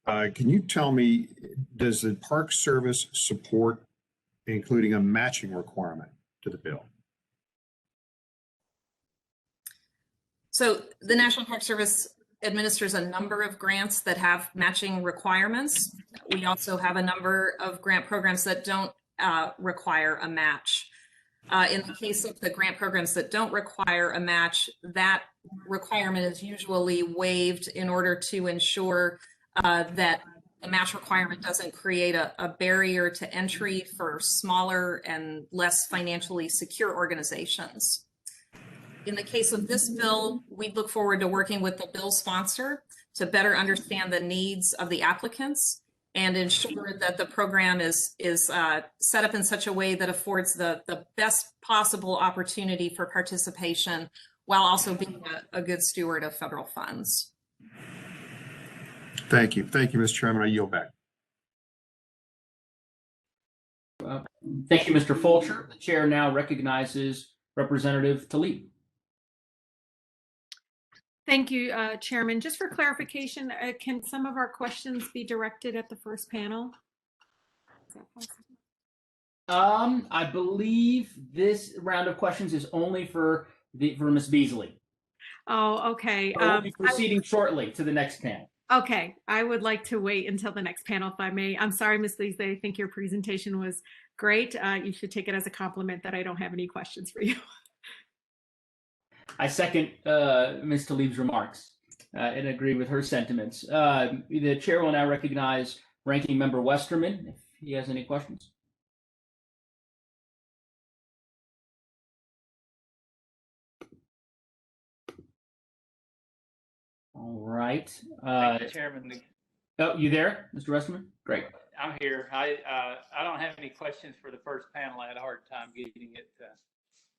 Can you tell me, does the Park Service support including a matching requirement to the bill? So the National Park Service administers a number of grants that have matching requirements. We also have a number of grant programs that don't require a match. In the case of the grant programs that don't require a match, that requirement is usually waived in order to ensure that the match requirement doesn't create a barrier to entry for smaller and less financially secure organizations. In the case of this bill, we look forward to working with the bill sponsor to better understand the needs of the applicants and ensure that the program is set up in such a way that affords the best possible opportunity for participation while also being a good steward of federal funds. Thank you. Thank you, Mr. Chairman. I yield back. Thank you, Mr. Fulcher. The chair now recognizes Representative Tlaib. Thank you, Chairman. Just for clarification, can some of our questions be directed at the first panel? Is that possible? I believe this round of questions is only for Ms. Beasley. Oh, okay. We'll be proceeding shortly to the next panel. Okay, I would like to wait until the next panel, if I may. I'm sorry, Ms. Beasley, I think your presentation was great. You should take it as a compliment that I don't have any questions for you. I second Ms. Talib's remarks and agree with her sentiments. The chair will now recognize Ranking Member Westerman if he has any questions. All right. Chairman. Oh, you there, Mr. Westerman? Great. I'm here. I don't have any questions for the first panel. I had a hard time getting it,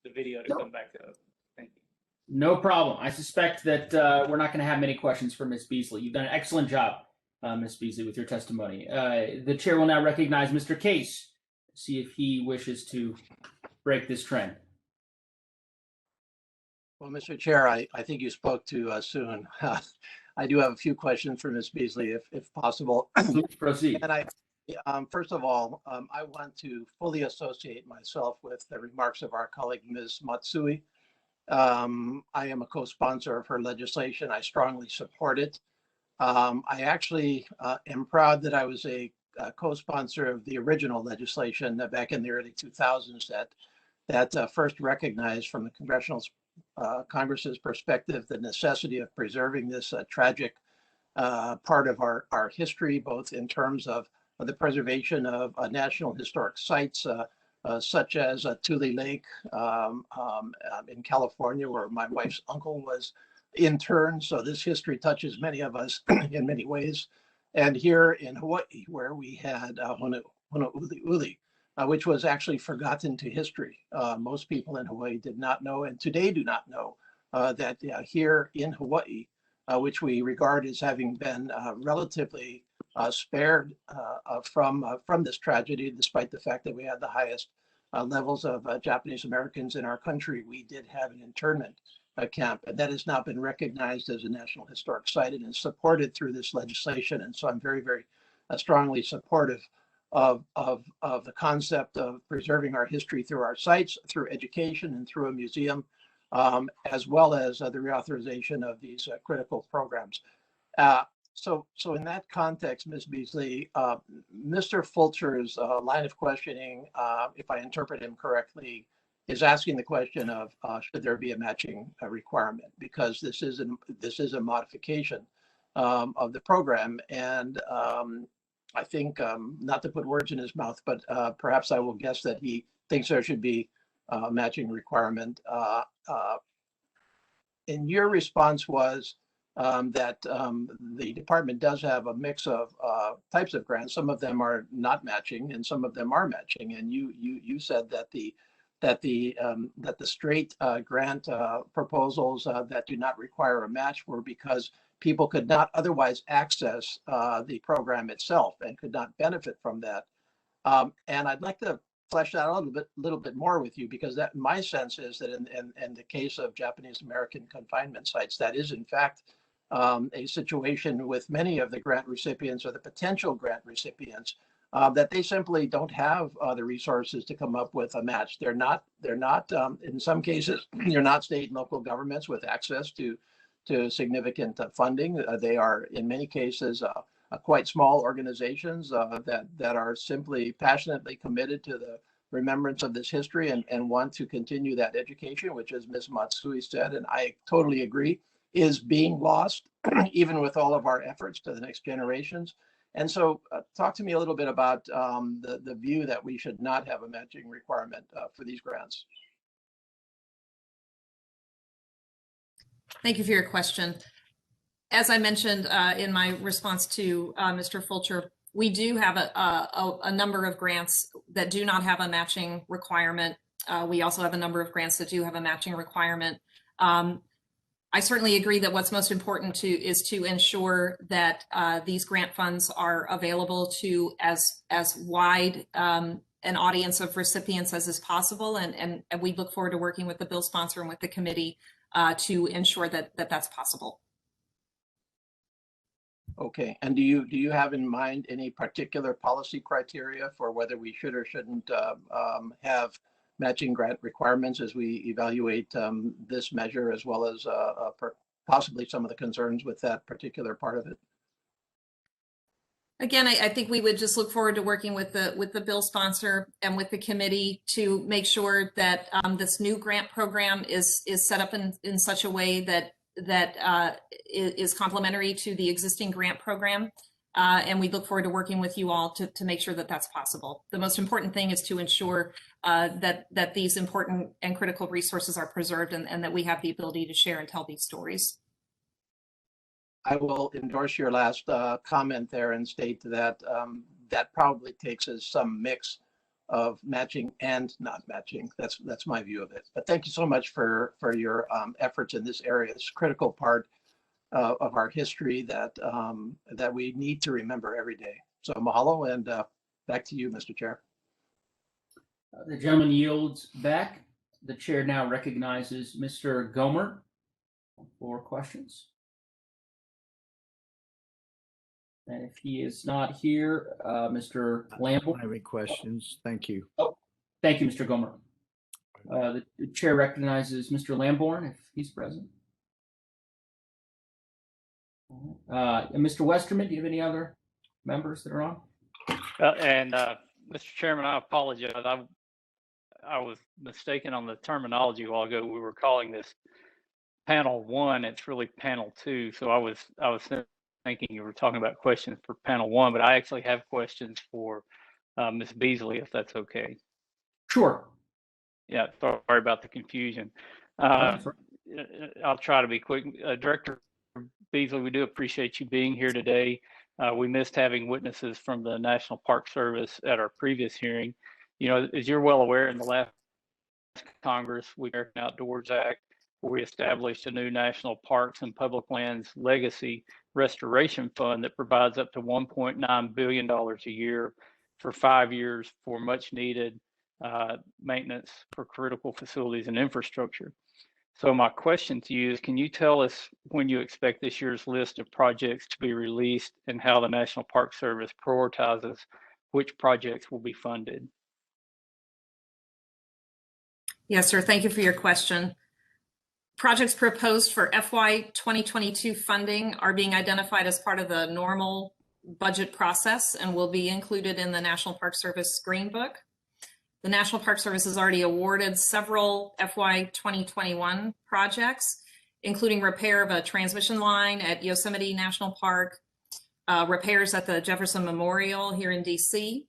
the video to come back up. Thank you. No problem. I suspect that we're not going to have many questions for Ms. Beasley. You've done an excellent job, Ms. Beasley, with your testimony. The chair will now recognize Mr. Case to see if he wishes to break this trend. Well, Mr. Chair, I think you spoke too soon. I do have a few questions for Ms. Beasley, if possible. Please proceed. And first of all, I want to fully associate myself with the remarks of our colleague, Ms. Matsui. I am a co-sponsor of her legislation. I strongly support it. I actually am proud that I was a co-sponsor of the original legislation back in the early 2000s that first recognized from the Congress's perspective the necessity of preserving this tragic part of our history, both in terms of the preservation of national historic sites such as Tule Lake in California, where my wife's uncle was interned. So this history touches many of us in many ways. And here in Hawaii, where we had Honouliuli, which was actually forgotten to history. Most people in Hawaii did not know, and today do not know, that here in Hawaii, which we regard as having been relatively spared from this tragedy, despite the fact that we had the highest levels of Japanese Americans in our country, we did have an internment camp, and that has now been recognized as a National Historic Site and is supported through this legislation. And so I'm very, very strongly supportive of the concept of preserving our history through our sites, through education, and through a museum, as well as the reauthorization of these critical programs. So in that context, Ms. Beasley, Mr. Fulcher's line of questioning, if I interpret him correctly, is asking the question of should there be a matching requirement, because this is a modification of the program. And I think, not to put words in his mouth, but perhaps I will guess that he thinks there should be a matching requirement. And your response was that the department does have a mix of types of grants. Some of them are not matching, and some of them are matching. And you said that the straight grant proposals that do not require a match were because people could not otherwise access the program itself and could not benefit from that. And I'd like to flesh that out a little bit more with you, because that my sense is that in the case of Japanese American confinement sites, that is in fact a situation with many of the grant recipients or the potential grant recipients that they simply don't have the resources to come up with a match. They're not in some cases, they're not state and local governments with access to significant funding. They are in many cases quite small organizations that are simply passionately committed to the remembrance of this history and want to continue that education, which, as Ms. Matsui said, and I totally agree, is being lost, even with all of our efforts, to the next generations. And so talk to me a little bit about the view that we should not have a matching requirement for these grants. Thank you for your question. As I mentioned in my response to Mr. Fulcher, we do have a number of grants that do not have a matching requirement. We also have a number of grants that do have a matching requirement. I certainly agree that what's most important is to ensure that these grant funds are available to as wide an audience of recipients as is possible. And we look forward to working with the bill sponsor and with the committee to ensure that that's possible. Okay, and do you have in mind any particular policy criteria for whether we should or shouldn't have matching grant requirements as we evaluate this measure, as well as possibly some of the concerns with that particular part of it? Again, I think we would just look forward to working with the bill sponsor and with the committee to make sure that this new grant program is set up in such a way that is complementary to the existing grant program. And we look forward to working with you all to make sure that that's possible. The most important thing is to ensure that these important and critical resources are preserved and that we have the ability to share and tell these stories. I will endorse your last comment there and state that that probably takes as some mix of matching and not matching. That's my view of it. But thank you so much for your efforts in this area. It's a critical part of our history that that we need to remember every day. So mahalo, and back to you, Mr. Chair. The gentleman yields back. The chair now recognizes Mr. Gomer for questions. And if he is not here, Mr. Lamborn. I don't have any questions. Thank you. Oh, thank you, Mr. Gomer. The chair recognizes Mr. Lamborn if he's present. And Mr. Westerman, do you have any other members that are on? Mr. Chairman, I apologize. I was mistaken on the terminology a while ago. We were calling this panel 1. It's really panel 2. So I was thinking you were talking about questions for panel 1, but I actually have questions for Ms. Beasley, if that's okay. Sure. Yeah, sorry about the confusion. I'll try to be quick. Director Beasley, we do appreciate you being here today. We missed having witnesses from the National Park Service at our previous hearing. You know, as you're well aware, in the last Congress, we American Outdoors Act, where we established a new National Parks and Public Lands Legacy Restoration Fund that provides up to $1.9 billion a year for 5 years for much needed maintenance for critical facilities and infrastructure. So my question to you is, can you tell us when you expect this year's list of projects to be released and how the National Park Service prioritizes which projects will be funded? Yes, sir. Thank you for your question. Projects proposed for FY 2022 funding are being identified as part of the normal budget process and will be included in the National Park Service Green Book. The National Park Service has already awarded several FY 2021 projects, including repair of a transmission line at Yosemite National Park, repairs at the Jefferson Memorial here in DC.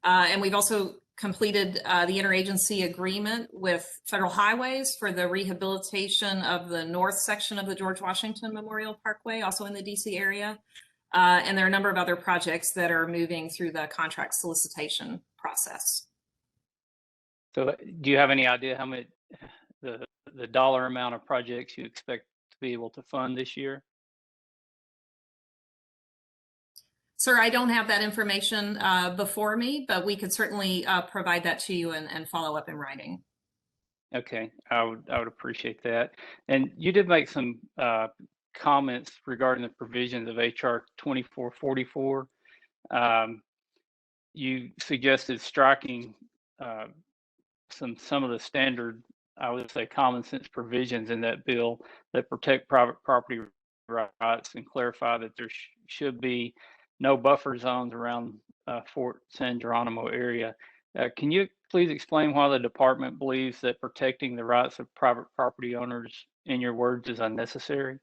And we've also completed the interagency agreement with Federal Highways for the rehabilitation of the north section of the George Washington Memorial Parkway, also in the DC area. And there are a number of other projects that are moving through the contract solicitation process. So do you have any idea how much the dollar amount of projects you expect to be able to fund this year? Sir, I don't have that information before me, but we could certainly provide that to you and follow up in writing. Okay, I would appreciate that. And you did make some comments regarding the provisions of HR 2444. You suggested striking some of the standard, I would say, common sense provisions in that bill that protect private property rights and clarify that there should be no buffer zones around Fort San Geronimo area. Can you please explain why the department believes that protecting the rights of private property owners, in your words, is unnecessary?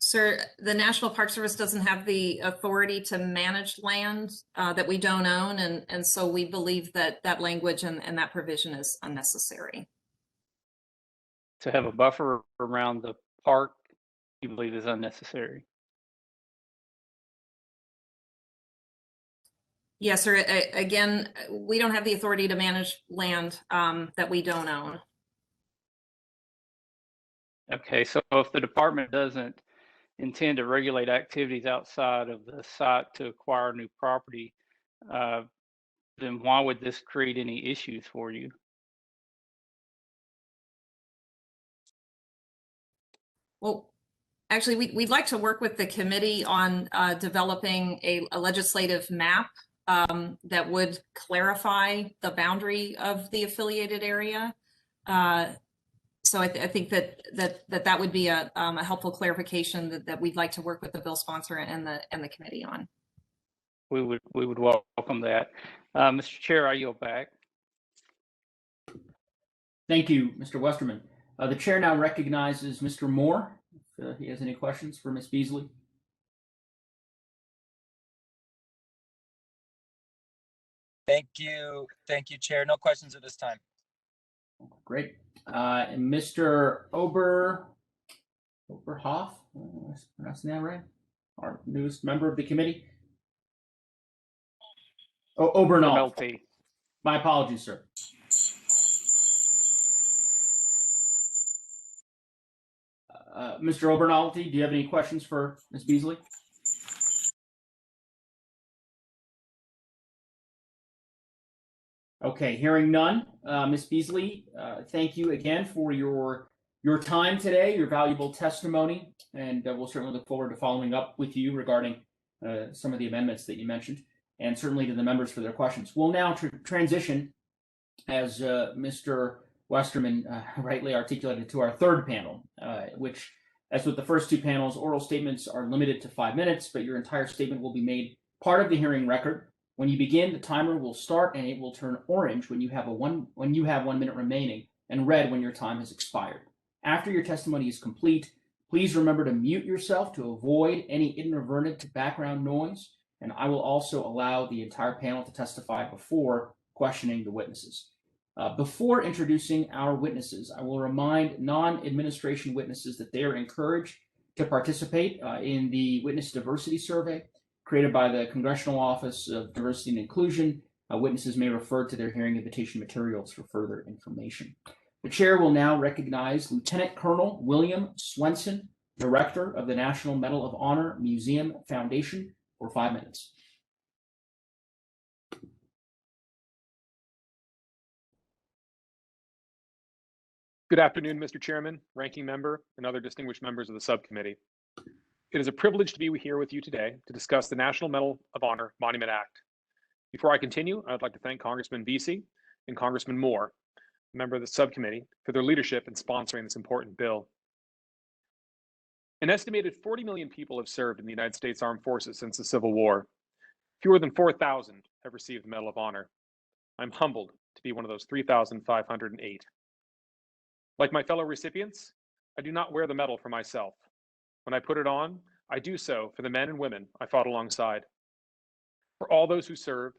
Sir, the National Park Service doesn't have the authority to manage land that we don't own, and so we believe that that language and that provision is unnecessary. To have a buffer around the park, you believe is unnecessary? Yes, sir. Again, we don't have the authority to manage land that we don't own. Okay, so if the department doesn't intend to regulate activities outside of the site to acquire new property, then why would this create any issues for you? Well, actually, we'd like to work with the committee on developing a legislative map that would clarify the boundary of the affiliated area. So I think that would be a helpful clarification that we'd like to work with the bill sponsor and the committee on. We would welcome that. Mr. Chair, I yield back. Thank you, Mr. Westerman. The chair now recognizes Mr. Moore, if he has any questions for Ms. Beasley. Thank you, Chair. No questions at this time. Great. And Mr. Oberhoff, am I pronouncing that right? Our newest member of the committee. Oh, Obernolte. My apologies, sir. Mr. Obernolte, do you have any questions for Ms. Beasley? Okay, hearing none. Ms. Beasley, thank you again for your time today, your valuable testimony, and we'll certainly look forward to following up with you regarding some of the amendments that you mentioned, and certainly to the members for their questions. We'll now transition, as Mr. Westerman rightly articulated, to our third panel, which, as with the first two panels, oral statements are limited to 5 minutes, but your entire statement will be made part of the hearing record. When you begin, the timer will start and it will turn orange when you have 1 minute remaining, and red when your time has expired. After your testimony is complete, please remember to mute yourself to avoid any inadvertent background noise, and I will also allow the entire panel to testify before questioning the witnesses. Before introducing our witnesses, I will remind non-administration witnesses that they are encouraged to participate in the Witness Diversity Survey created by the Congressional Office of Diversity and Inclusion. Witnesses may refer to their hearing invitation materials for further information. The chair will now recognize Lieutenant Colonel William Swenson, Director of the National Medal of Honor Museum Foundation, for 5 minutes. Good afternoon, Mr. Chairman, Ranking Member, and other distinguished members of the subcommittee. It is a privilege to be here with you today to discuss the National Medal of Honor Monument Act. Before I continue, I'd like to thank Congressman Vesey and Congressman Moore, a member of the subcommittee, for their leadership in sponsoring this important bill. An estimated 40 million people have served in the United States Armed Forces since the Civil War. Fewer than 4,000 have received the Medal of Honor. I'm humbled to be one of those 3,508. Like my fellow recipients, I do not wear the medal for myself. When I put it on, I do so for the men and women I fought alongside, for all those who served,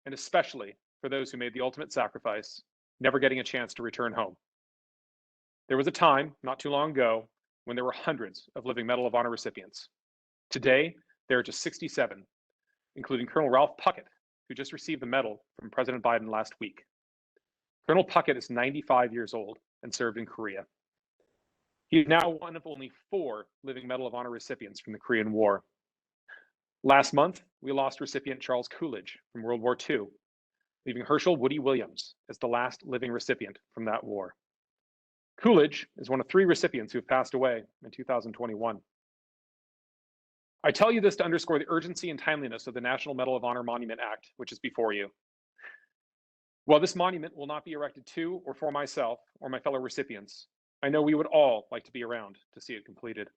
and especially for those who made the ultimate sacrifice, never getting a chance to return home. There was a time, not too long ago, when there were hundreds of living Medal of Honor recipients. Today, there are just 67, including Colonel Ralph Puckett, who just received the medal from President Biden last week. Colonel Puckett is 95 years old and served in Korea. He is now one of only 4 living Medal of Honor recipients from the Korean War. Last month, we lost recipient Charles Coolidge from World War II, leaving Herschel Woody Williams as the last living recipient from that war. Coolidge is one of 3 recipients who have passed away in 2021. I tell you this to underscore the urgency and timeliness of the National Medal of Honor Monument Act, which is before you. While this monument will not be erected to or for myself or my fellow recipients, I know we would all like to be around to see it completed.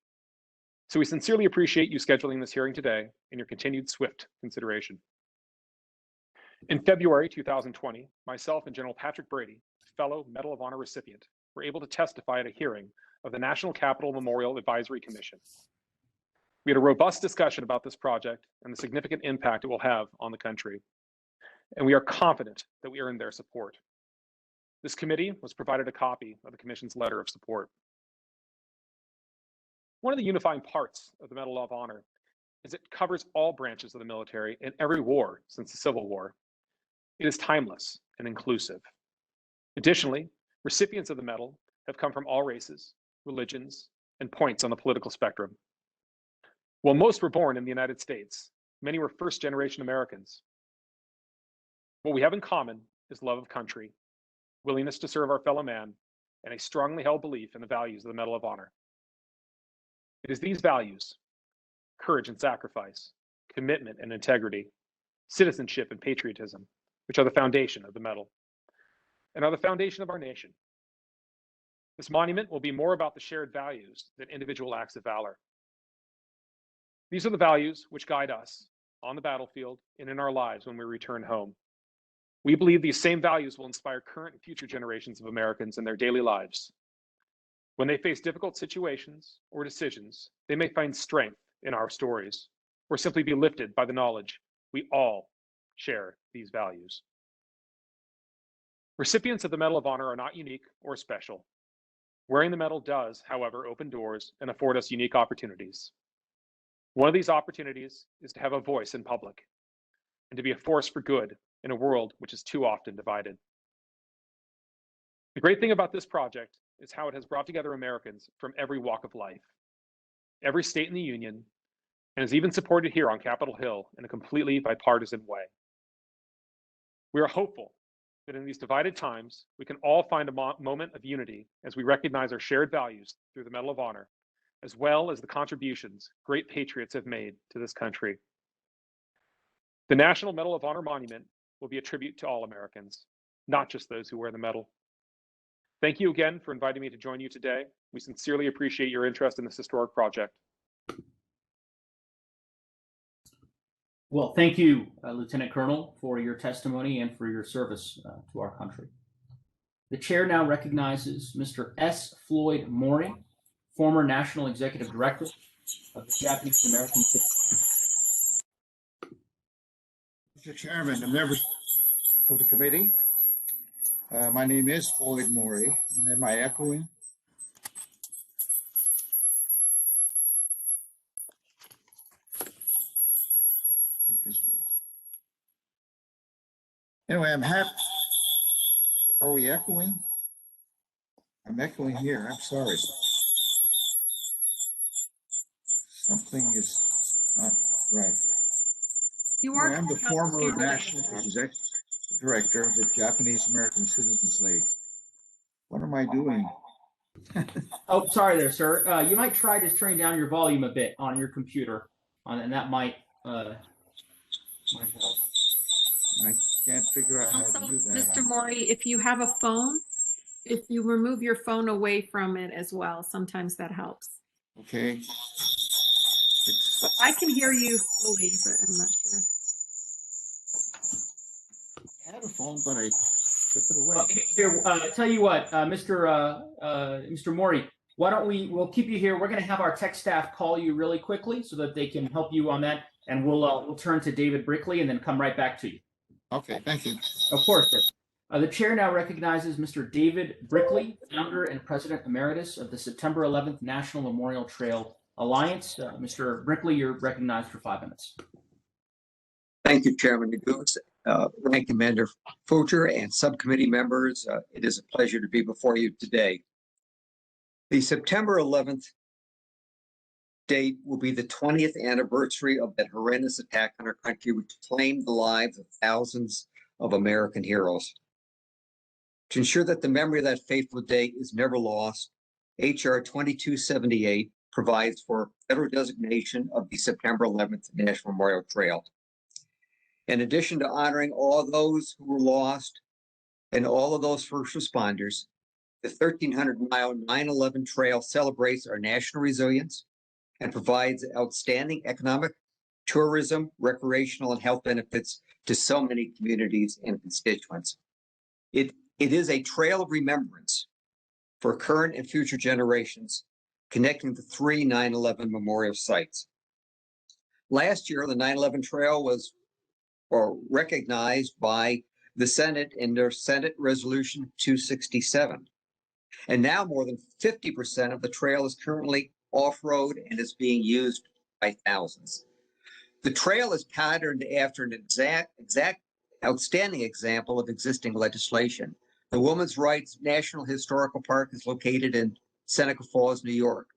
So we sincerely appreciate you scheduling this hearing today and your continued swift consideration. In February 2020, myself and General Patrick Brady, fellow Medal of Honor recipient, were able to testify at a hearing of the National Capital Memorial Advisory Commission. We had a robust discussion about this project and the significant impact it will have on the country, and we are confident that we earned their support. This committee was provided a copy of the Commission's letter of support. One of the unifying parts of the Medal of Honor is it covers all branches of the military in every war since the Civil War. It is timeless and inclusive. Additionally, recipients of the medal have come from all races, religions, and points on the political spectrum. While most were born in the United States, many were first-generation Americans. What we have in common is love of country, willingness to serve our fellow man, and a strongly held belief in the values of the Medal of Honor. It is these values, courage and sacrifice, commitment and integrity, citizenship and patriotism, which are the foundation of the medal and are the foundation of our nation. This monument will be more about the shared values than individual acts of valor. These are the values which guide us on the battlefield and in our lives when we return home. We believe these same values will inspire current and future generations of Americans in their daily lives. When they face difficult situations or decisions, they may find strength in our stories or simply be lifted by the knowledge we all share these values. Recipients of the Medal of Honor are not unique or special. Wearing the medal does, however, open doors and afford us unique opportunities. One of these opportunities is to have a voice in public and to be a force for good in a world which is too often divided. The great thing about this project is how it has brought together Americans from every walk of life, every state in the Union, and is even supported here on Capitol Hill in a completely bipartisan way. We are hopeful that in these divided times, we can all find a moment of unity as we recognize our shared values through the Medal of Honor, as well as the contributions great patriots have made to this country. The National Medal of Honor Monument will be a tribute to all Americans, not just those who wear the medal. Thank you again for inviting me to join you today. We sincerely appreciate your interest in this historic project. Well, thank you, Lieutenant Colonel, for your testimony and for your service to our country. The chair now recognizes Mr. S. Floyd Maury, former National Executive Director of the Japanese American Citizenship. Mr. Chairman, and members of the committee, my name is Floyd Maury. Am I echoing? Anyway, I'm happy. Are we echoing? I'm echoing here. I'm sorry. Something is not right. You are. I'm the former National Executive Director of the Japanese American Citizens League. What am I doing? Oh, sorry there, sir. You might try just turning down your volume a bit on your computer, and that might help. I can't figure out how to do that. Mr. Maury, if you have a phone, if you remove your phone away from it as well, sometimes that helps. Okay. I can hear you fully, but I'm not sure. I had a phone, but I took it away. Well, here, tell you what, Mr. Maury, why don't we'll keep you here. We're going to have our tech staff call you really quickly so that they can help you on that, and we'll turn to David Brickley and then come right back to you. Okay, thank you. Of course, sir. The chair now recognizes Mr. David Brickley, founder and president emeritus of the September 11th National Memorial Trail Alliance. Mr. Brickley, you're recognized for 5 minutes. Thank you, Chairman Neguse, Ranking Member Folger, and subcommittee members. It is a pleasure to be before you today. The September 11th date will be the 20th anniversary of that horrendous attack on our country, which claimed the lives of thousands of American heroes. To ensure that the memory of that fateful day is never lost, H.R. 2278 provides for federal designation of the September 11th National Memorial Trail. In addition to honoring all those who were lost and all of those first responders, the 1,300-mile 9/11 Trail celebrates our national resilience and provides outstanding economic, tourism, recreational, and health benefits to so many communities and constituents. It is a trail of remembrance for current and future generations, connecting the 3 9/11 memorial sites. Last year, the 9/11 Trail was recognized by the Senate in their Senate Resolution 267. And now more than 50% of the trail is currently off-road and is being used by thousands. The trail is patterned after an exact outstanding example of existing legislation. The Women's Rights National Historical Park is located in Seneca Falls, New York.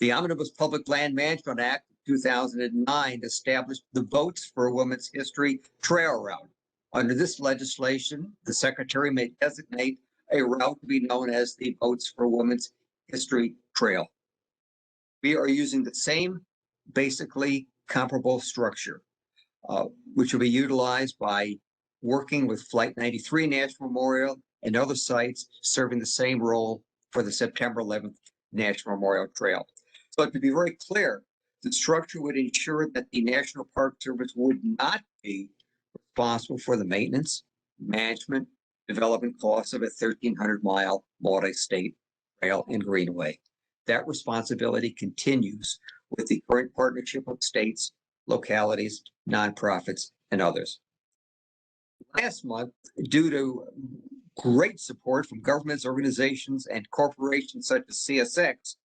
The Omnibus Public Land Management Act of 2009 established the Votes for Women's History Trail Route. Under this legislation, the Secretary may designate a route to be known as the Votes for Women's History Trail. we are using the same basically comparable structure, which will be utilized by working with Flight 93 National Memorial and other sites serving the same role for the September 11th National Memorial Trail. So to be very clear, the structure would ensure that the National Park Service would not be responsible for the maintenance, management, development costs of a 1,300-mile multi-state trail and greenway. That responsibility continues with the current partnership of states, localities, nonprofits, and others. Last month, due to great support from governments, organizations, and corporations such as CSX,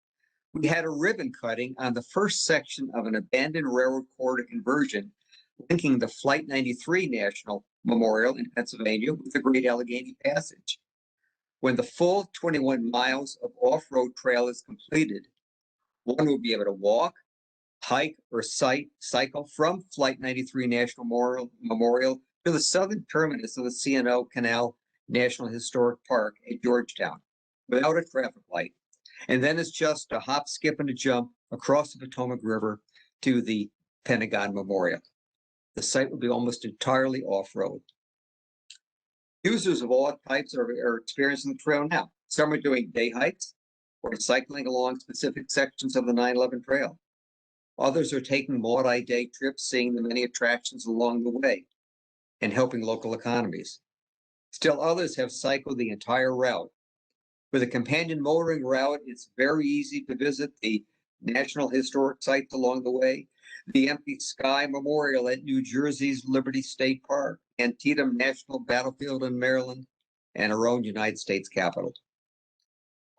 we had a ribbon cutting on the first section of an abandoned railroad corridor conversion linking the Flight 93 National Memorial in Pennsylvania with the Great Allegheny Passage. When the full 21 miles of off-road trail is completed, one will be able to walk, hike, or cycle from Flight 93 National Memorial to the southern terminus of the C&O Canal National Historic Park at Georgetown without a traffic light. And then it's just a hop, skip, and a jump across the Potomac River to the Pentagon Memorial. The site will be almost entirely off-road. Users of all types are experiencing the trail now. Some are doing day hikes or cycling along specific sections of the 9/11 trail. Others are taking multi-day trips, seeing the many attractions along the way and helping local economies. Still others have cycled the entire route. With a companion motoring route, it's very easy to visit the National Historic Sites along the way, the Empty Sky Memorial at New Jersey's Liberty State Park, Antietam National Battlefield in Maryland, and our own United States Capitol.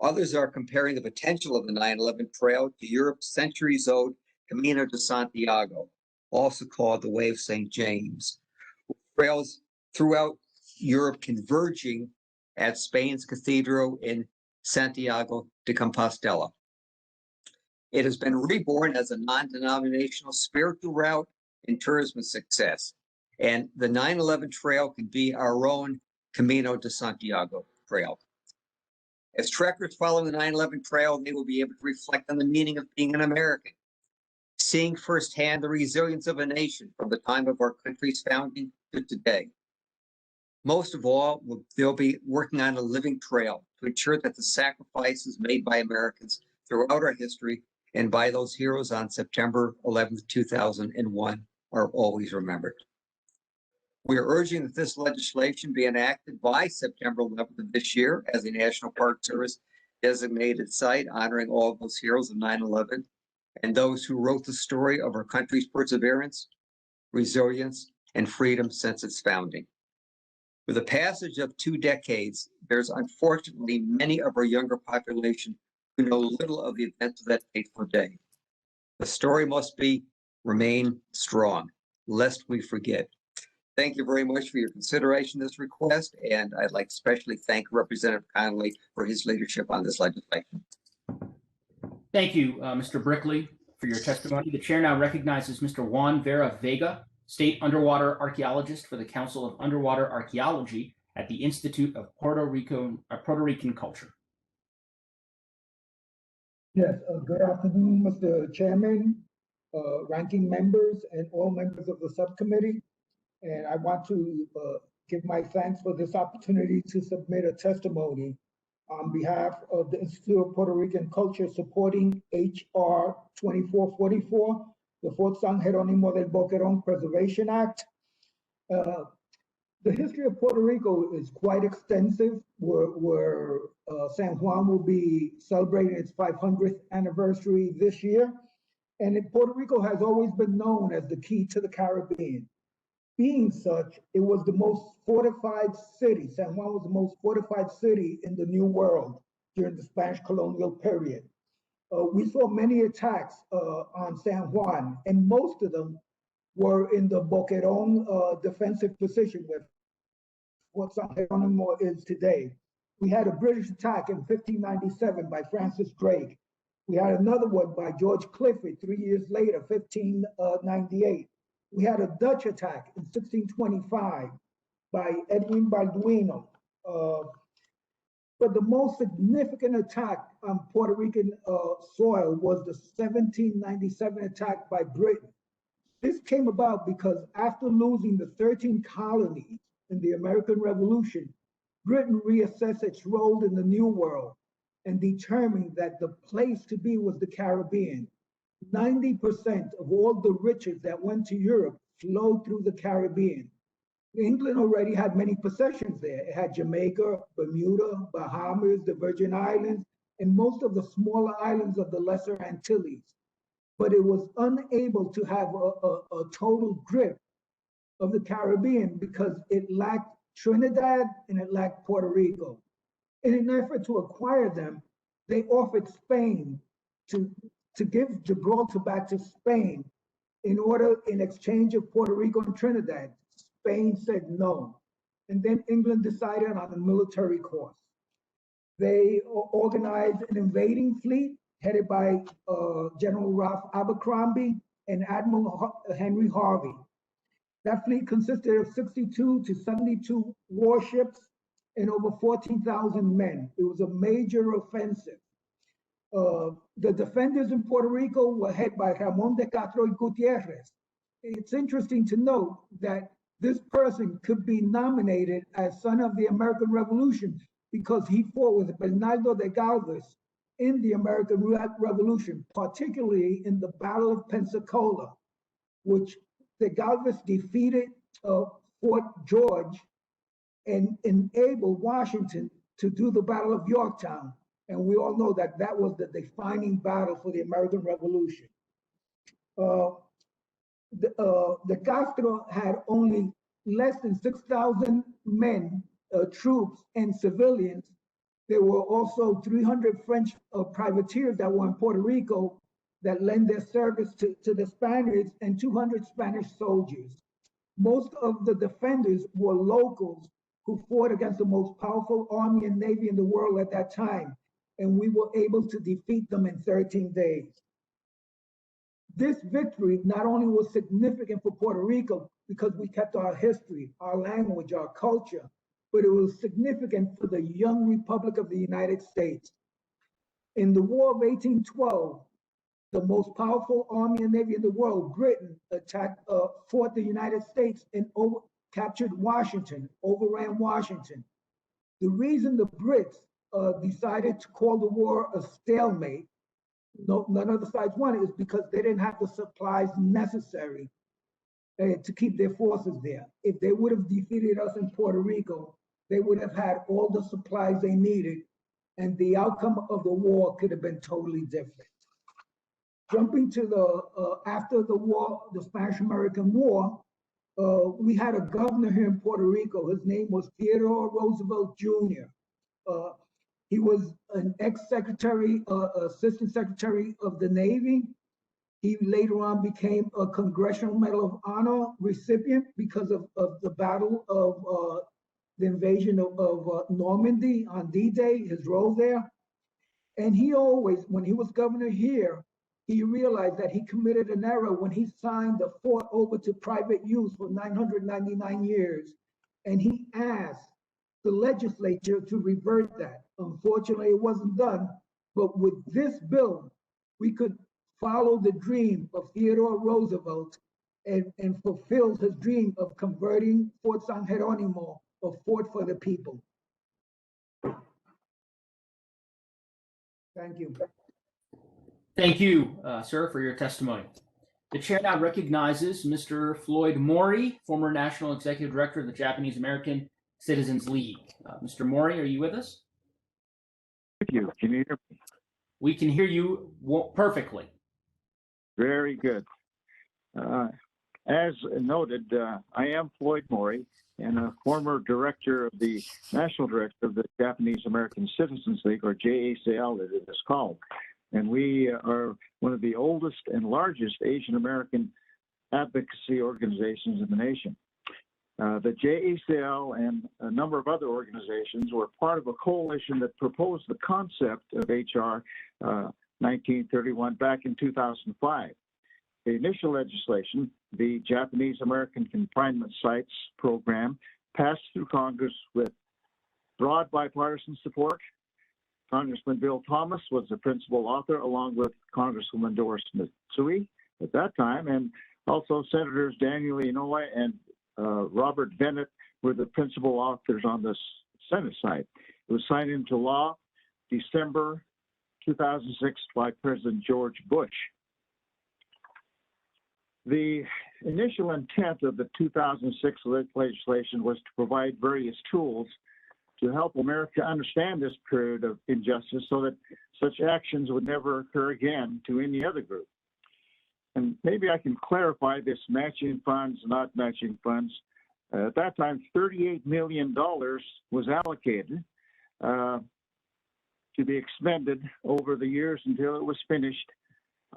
Others are comparing the potential of the 9/11 trail to Europe's centuries-old Camino de Santiago, also called the Way of St. James, with trails throughout Europe converging at Spain's cathedral in Santiago de Compostela. It has been reborn as a non-denominational spiritual route and tourism success. And the 9/11 trail can be our own Camino de Santiago trail. As trekkers follow the 9/11 trail, they will be able to reflect on the meaning of being an American, seeing firsthand the resilience of a nation from the time of our country's founding to today. Most of all, they'll be working on a living trail to ensure that the sacrifices made by Americans throughout our history and by those heroes on September 11th, 2001 are always remembered. We are urging that this legislation be enacted by September 11th of this year as a National Park Service designated site, honoring all of those heroes of 9/11 and those who wrote the story of our country's perseverance, resilience, and freedom since its founding. With the passage of 2 decades, there's unfortunately many of our younger population who know little of the events of that fateful day. The story must remain strong, lest we forget. Thank you very much for your consideration of this request, and I'd like to especially thank Representative Connolly for his leadership on this legislation. Thank you, Mr. Brickley, for your testimony. The chair now recognizes Mr. Juan Vera Vega, State Underwater Archaeologist for the Council of Underwater Archaeology at the Institute of Puerto Rican Culture. Yes, good afternoon, Mr. Chairman, ranking members, and all members of the subcommittee. And I want to give my thanks for this opportunity to submit a testimony on behalf of the Institute of Puerto Rican Culture supporting HR 2444, the Fort San Jerónimo del Boquerón Preservation Act. The history of Puerto Rico is quite extensive, where San Juan will be celebrating its 500th anniversary this year. And Puerto Rico has always been known as the key to the Caribbean. Being such, it was the most fortified city. San Juan was the most fortified city in the New World during the Spanish colonial period. We saw many attacks on San Juan, and most of them were in the Boquerón defensive position where Fort San Jerónimo is today. We had a British attack in 1597 by Francis Drake. We had another one by George Clifford 3 years later, 1598. We had a Dutch attack in 1625 by Edwin Balduino. But the most significant attack on Puerto Rican soil was the 1797 attack by Britain. This came about because after losing the 13 colonies in the American Revolution, Britain reassessed its role in the New World and determined that the place to be was the Caribbean. 90% of all the riches that went to Europe flowed through the Caribbean. England already had many possessions there. It had Jamaica, Bermuda, Bahamas, the Virgin Islands, and most of the smaller islands of the Lesser Antilles. But it was unable to have a total grip of the Caribbean because it lacked Trinidad and it lacked Puerto Rico. In an effort to acquire them, they offered Spain to give Gibraltar back to Spain in exchange of Puerto Rico and Trinidad. Spain said no. And then England decided on a military course. They organized an invading fleet headed by General Ralph Abercrombie and Admiral Henry Harvey. That fleet consisted of 62 to 72 warships and over 14,000 men. It was a major offensive. The defenders in Puerto Rico were headed by Ramon de Castro y Gutierrez. It's interesting to note that this person could be nominated as son of the American Revolution because he fought with Bernardo de Galvez in the American Revolution, particularly in the Battle of Pensacola, which de Galvez defeated Fort George and enabled Washington to do the Battle of Yorktown. And we all know that that was the defining battle for the American Revolution. The Castro had only less than 6,000 men, troops, and civilians. There were also 300 French privateers that were in Puerto Rico that lent their service to the Spaniards, and 200 Spanish soldiers. Most of the defenders were locals who fought against the most powerful army and navy in the world at that time, and we were able to defeat them in 13 days. This victory not only was significant for Puerto Rico because we kept our history, our language, our culture, but it was significant for the young Republic of the United States. In the War of 1812, the most powerful army and navy in the world, Britain, fought the United States and captured Washington, overran Washington. The reason the Brits decided to call the war a stalemate, none of the sides wanted, is because they didn't have the supplies necessary to keep their forces there. If they would have defeated us in Puerto Rico, they would have had all the supplies they needed, and the outcome of the war could have been totally different. Jumping to after the war, the Spanish-American War, we had a governor here in Puerto Rico. His name was Theodore Roosevelt Jr. He was an ex-secretary, assistant secretary of the Navy. He later on became a Congressional Medal of Honor recipient because of the battle of the invasion of Normandy on D-Day, his role there. And he always, when he was governor here, he realized that he committed an error when he signed the fort over to private use for 999 years. And he asked the legislature to revert that. Unfortunately, it wasn't done. But with this bill, we could follow the dream of Theodore Roosevelt and fulfill his dream of converting Fort San Jeronimo, a fort for the people. Thank you. Thank you, sir, for your testimony. The chair now recognizes Mr. Floyd Mori, former National Executive Director of the Japanese American Citizens League. Mr. Mori, are you with us? Thank you. Can you hear me? We can hear you perfectly. Very good. As noted, I am Floyd Mori, and a former director of the National Director of the Japanese American Citizens League, or JACL as it is called. And we are one of the oldest and largest Asian American advocacy organizations in the nation. The JACL and a number of other organizations were part of a coalition that proposed the concept of HR 1931 back in 2005. The initial legislation, the Japanese American Confinement Sites Program, passed through Congress with broad bipartisan support. Congressman Bill Thomas was the principal author, along with Congresswoman Doris Mitsui at that time, and also Senators Daniel Inouye and Robert Bennett were the principal authors on the Senate side. It was signed into law December 2006 by President George Bush. The initial intent of the 2006 legislation was to provide various tools to help America understand this period of injustice so that such actions would never occur again to any other group. And maybe I can clarify this matching funds, not matching funds. At that time, $38 million was allocated to be expended over the years until it was finished,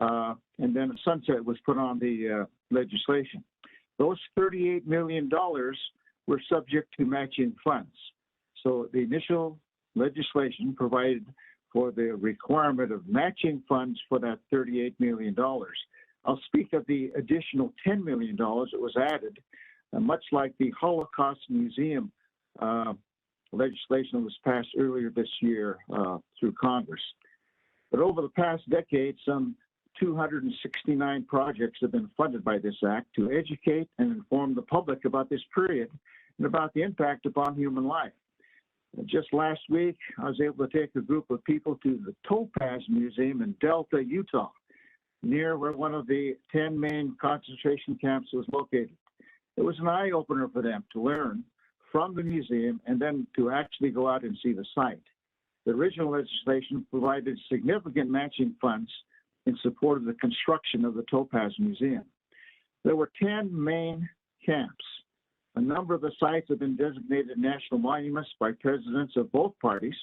and then a sunset was put on the legislation. Those $38 million were subject to matching funds. So the initial legislation provided for the requirement of matching funds for that $38 million. I'll speak of the additional $10 million that was added, much like the Holocaust Museum legislation that was passed earlier this year through Congress. But over the past decade, some 269 projects have been funded by this act to educate and inform the public about this period and about the impact upon human life. Just last week, I was able to take a group of people to the Topaz Museum in Delta, Utah, near where one of the 10 main concentration camps was located. It was an eye-opener for them to learn from the museum and then to actually go out and see the site. The original legislation provided significant matching funds in support of the construction of the Topaz Museum. There were 10 main camps. A number of the sites have been designated national monuments by presidents of both parties.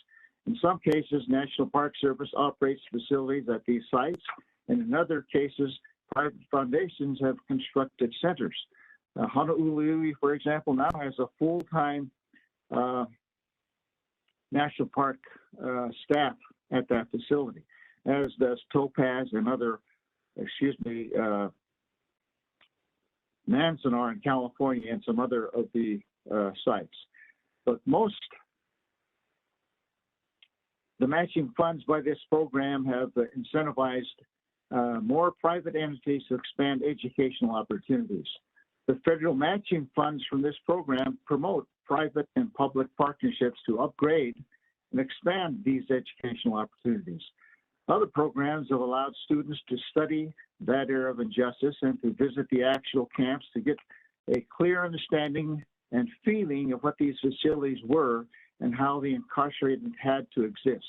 In some cases, National Park Service operates facilities at these sites, and in other cases, private foundations have constructed centers. Honolulu, for example, now has a full-time national park staff at that facility, as does Topaz and other, Manzanar in California and some other of the sites. But the matching funds by this program have incentivized more private entities to expand educational opportunities. The federal matching funds from this program promote private and public partnerships to upgrade and expand these educational opportunities. Other programs have allowed students to study that era of injustice and to visit the actual camps to get a clear understanding and feeling of what these facilities were and how the incarcerated had to exist.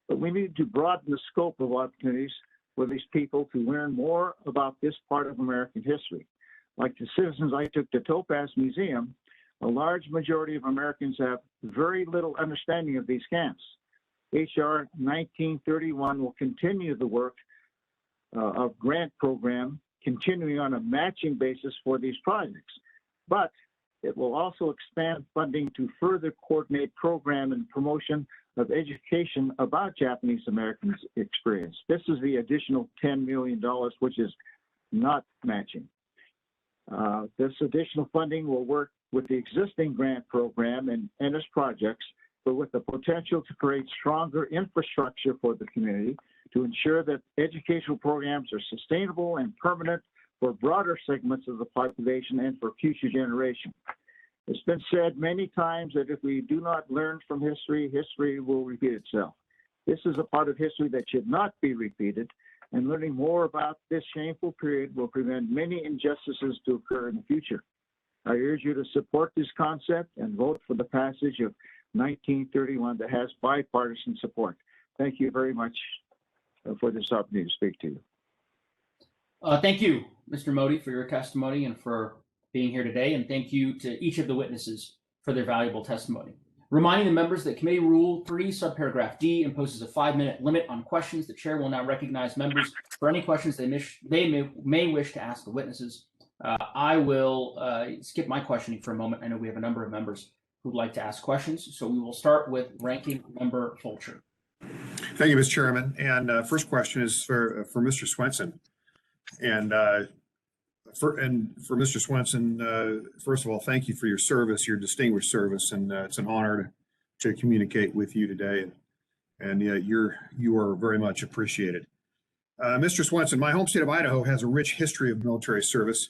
But we need to broaden the scope of opportunities for these people to learn more about this part of American history. Like the citizens I took to Topaz Museum, a large majority of Americans have very little understanding of these camps. H.R. 1931 will continue the work of grant program, continuing on a matching basis for these projects. But it will also expand funding to further coordinate program and promotion of education about Japanese Americans' experience. This is the additional $10 million, which is not matching. This additional funding will work with the existing grant program and its projects, but with the potential to create stronger infrastructure for the community to ensure that educational programs are sustainable and permanent for broader segments of the population and for future generations. It's been said many times that if we do not learn from history, history will repeat itself. This is a part of history that should not be repeated, and learning more about this shameful period will prevent many injustices to occur in the future. I urge you to support this concept and vote for the passage of 1931 that has bipartisan support. Thank you very much for this opportunity to speak to you. Thank you, Mr. Modi, for your testimony and for being here today. And thank you to each of the witnesses for their valuable testimony. Reminding the members that Committee Rule 3, subparagraph D, imposes a 5-minute limit on questions. The chair will now recognize members for any questions they may wish to ask the witnesses. I will skip my questioning for a moment. I know we have a number of members who'd like to ask questions. So we will start with Ranking Member Fulcher. Thank you, Mr. Chairman. And first question is for Mr. Swenson. And for Mr. Swenson, first of all, thank you for your service, your distinguished service, and it's an honor to communicate with you today, and you are very much appreciated. Mr. Swenson, my home state of Idaho has a rich history of military service,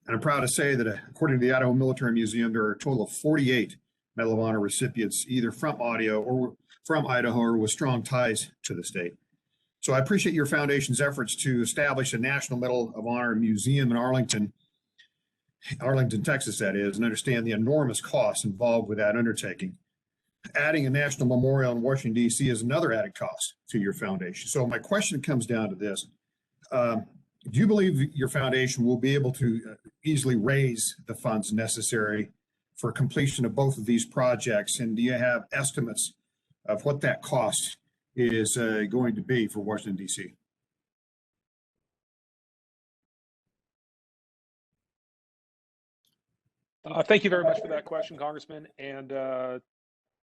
and I'm proud to say that according to the Idaho Military Museum, there are a total of 48 Medal of Honor recipients, either from Idaho or with strong ties to the state. So I appreciate your foundation's efforts to establish a National Medal of Honor museum in Arlington, Texas, that is, and understand the enormous costs involved with that undertaking. Adding a national memorial in Washington, D.C. is another added cost to your foundation. So my question comes down to this. Do you believe your foundation will be able to easily raise the funds necessary for completion of both of these projects? And do you have estimates of what that cost is going to be for Washington, D.C.? Thank you very much for that question, Congressman, and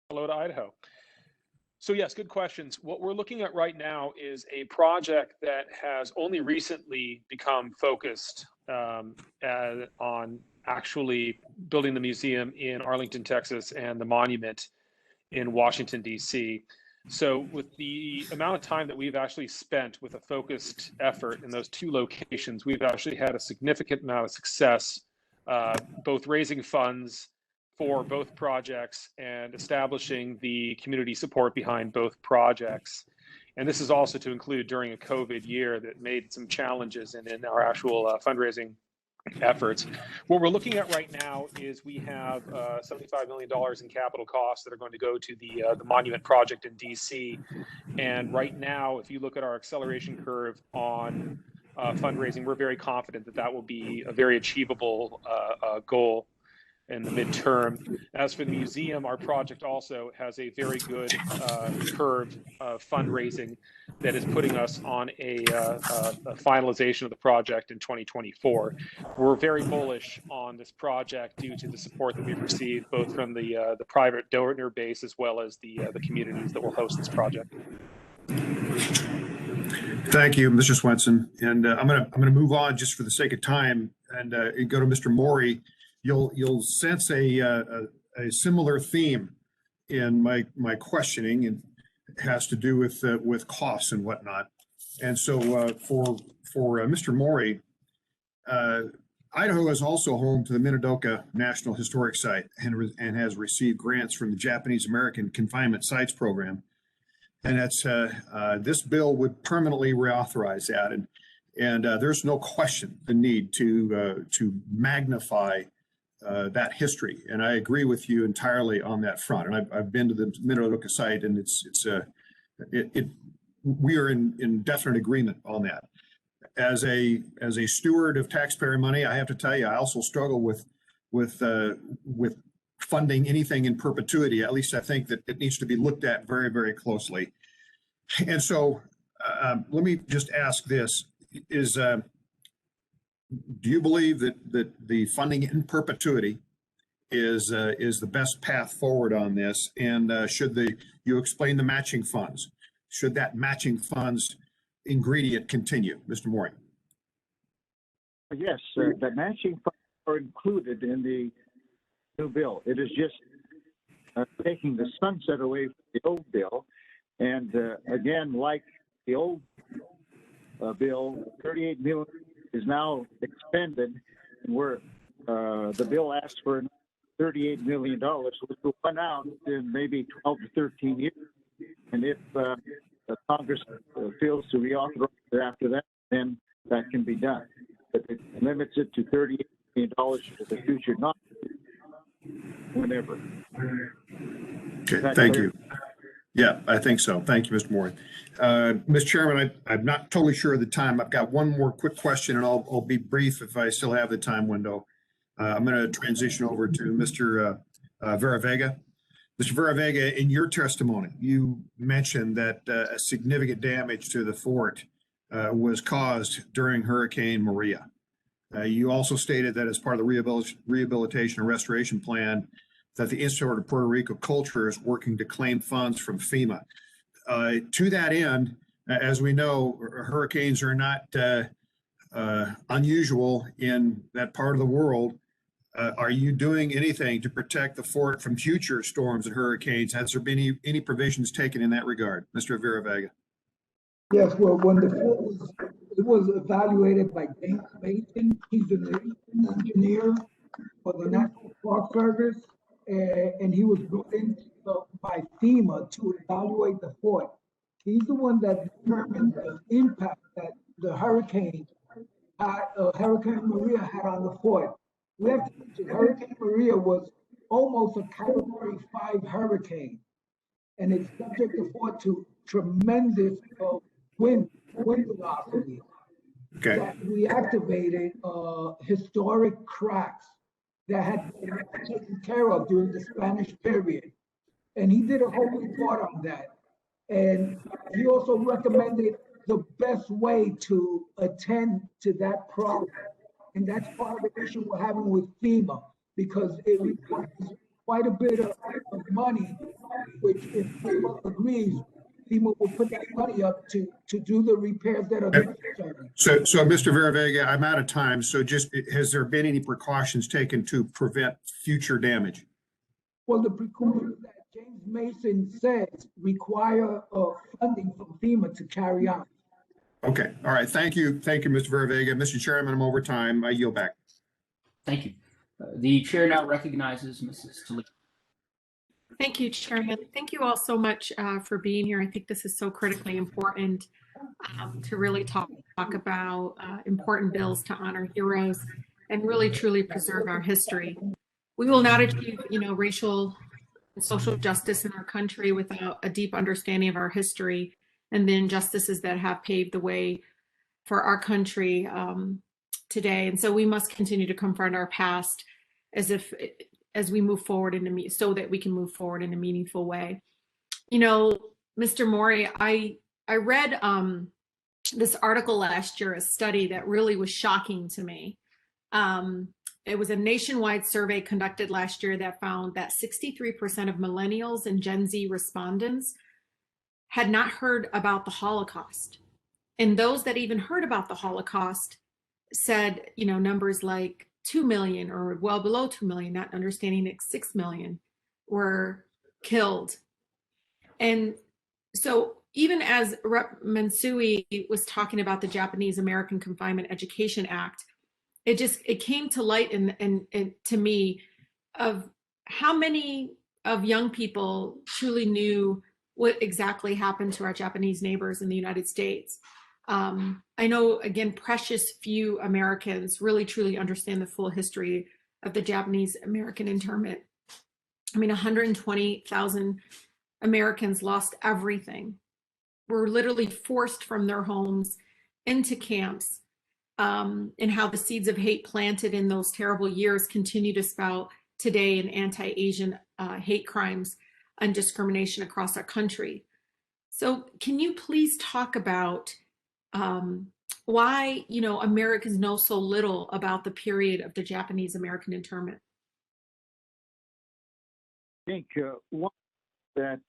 hello to Idaho. So yes, good questions. What we're looking at right now is a project that has only recently become focused on actually building the museum in Arlington, Texas, and the monument in Washington, D.C. So with the amount of time that we've actually spent with a focused effort in those two locations, we've actually had a significant amount of success, both raising funds for both projects and establishing the community support behind both projects. And this is also to include during a COVID year that made some challenges in our actual fundraising efforts. What we're looking at right now is we have $75 million in capital costs that are going to go to the monument project in DC. And right now, if you look at our acceleration curve on fundraising, we're very confident that that will be a very achievable goal in the midterm. As for the museum, our project also has a very good curve of fundraising that is putting us on a finalization of the project in 2024. We're very bullish on this project due to the support that we've received both from the private donor base as well as the communities that will host this project. Thank you, Mr. Swenson. And I'm gonna move on just for the sake of time and go to Mr. Morey. You'll sense a similar theme in my questioning, and it has to do with costs and whatnot. And so for Mr. Morey, Idaho is also home to the Minidoka National Historic Site and has received grants from the Japanese American Confinement Sites Program. And that's this bill would permanently reauthorize that, and there's no question the need to magnify that history, and I agree with you entirely on that front. And I've been to the Minidoka site, and we are in definite agreement on that. As a steward of taxpayer money, I have to tell you, I also struggle with funding anything in perpetuity. At least I think that it needs to be looked at very, very closely. And so let me just ask this: do you believe that the funding in perpetuity is the best path forward on this? And you explain the matching funds? Should that matching funds ingredient continue, Mr. Morey? Yes, the matching funds are included in the new bill. It is just taking the sunset away from the old bill. And again, like the old bill, 38 million is now expended, and where the bill asks for $38 million, which will run out in maybe 12 to 13 years. And if the Congress feels to reauthorize it after that, then that can be done. But it limits it to $38 million for the future, not whenever. Okay, thank you. Yeah, I think so. Thank you, Mr. Morey. Mr. Chairman, I'm not totally sure of the time. I've got one more quick question, and I'll be brief if I still have the time window. I'm going to transition over to Mr. Vera-Vega. Mr. Vera-Vega, in your testimony, you mentioned that a significant damage to the fort was caused during Hurricane Maria. You also stated that as part of the rehabilitation and restoration plan, that the Institute of Puerto Rico Culture is working to claim funds from FEMA. To that end, as we know, hurricanes are not unusual in that part of the world. Are you doing anything to protect the fort from future storms and hurricanes? Has there been any provisions taken in that regard? Mr. Vera-Vega? Yes, well, when the fort was evaluated by James Mason, he's an engineer for the National Park Service, and he was brought in by FEMA to evaluate the fort. He's the one that determined the impact that the Hurricane Maria had on the fort. We have to mention Hurricane Maria was almost a Category 5 hurricane, and it subject the fort to tremendous wind velocity. Okay. That we activated historic cracks that had been taken care of during the Spanish period. And he did a whole report on that. And he also recommended the best way to attend to that problem. And that's part of the issue we're having with FEMA, because it requires quite a bit of money, which if FEMA agrees, FEMA will put that money up to do the repairs that are necessary. So Mr. Vera-Vega, I'm out of time. So just, has there been any precautions taken to prevent future damage? Well, the precautions that James Mason says require funding from FEMA to carry on. Okay. All right. Thank you. Thank you, Mr. Vera-Vega. Mr. Chairman, I'm over time. I yield back. Thank you. The chair now recognizes Mrs. Toledo. Thank you, Chairman. Thank you all so much for being here. I think this is so critically important to really talk about important bills to honor heroes and really truly preserve our history. We will not achieve, racial and social justice in our country without a deep understanding of our history and the injustices that have paved the way for our country today. And so we must continue to confront our past as we move forward so that we can move forward in a meaningful way. Mr. Mori, I read this article last year, a study that really was shocking to me. It was a nationwide survey conducted last year that found that 63% of millennials and Gen Z respondents had not heard about the Holocaust. And those that even heard about the Holocaust said, numbers like 2 million or well below 2 million, not understanding it, 6 million were killed. And so even as Rep. Matsui was talking about the Japanese American Confinement Education Act, it came to light and to me of how many of young people truly knew what exactly happened to our Japanese neighbors in the United States. I know, again, precious few Americans really truly understand the full history of the Japanese American internment. 120,000 Americans lost everything, were literally forced from their homes into camps, and how the seeds of hate planted in those terrible years continue to sprout today in anti-Asian hate crimes and discrimination across our country. So can you please talk about why, Americans know so little about the period of the Japanese American internment? I think one that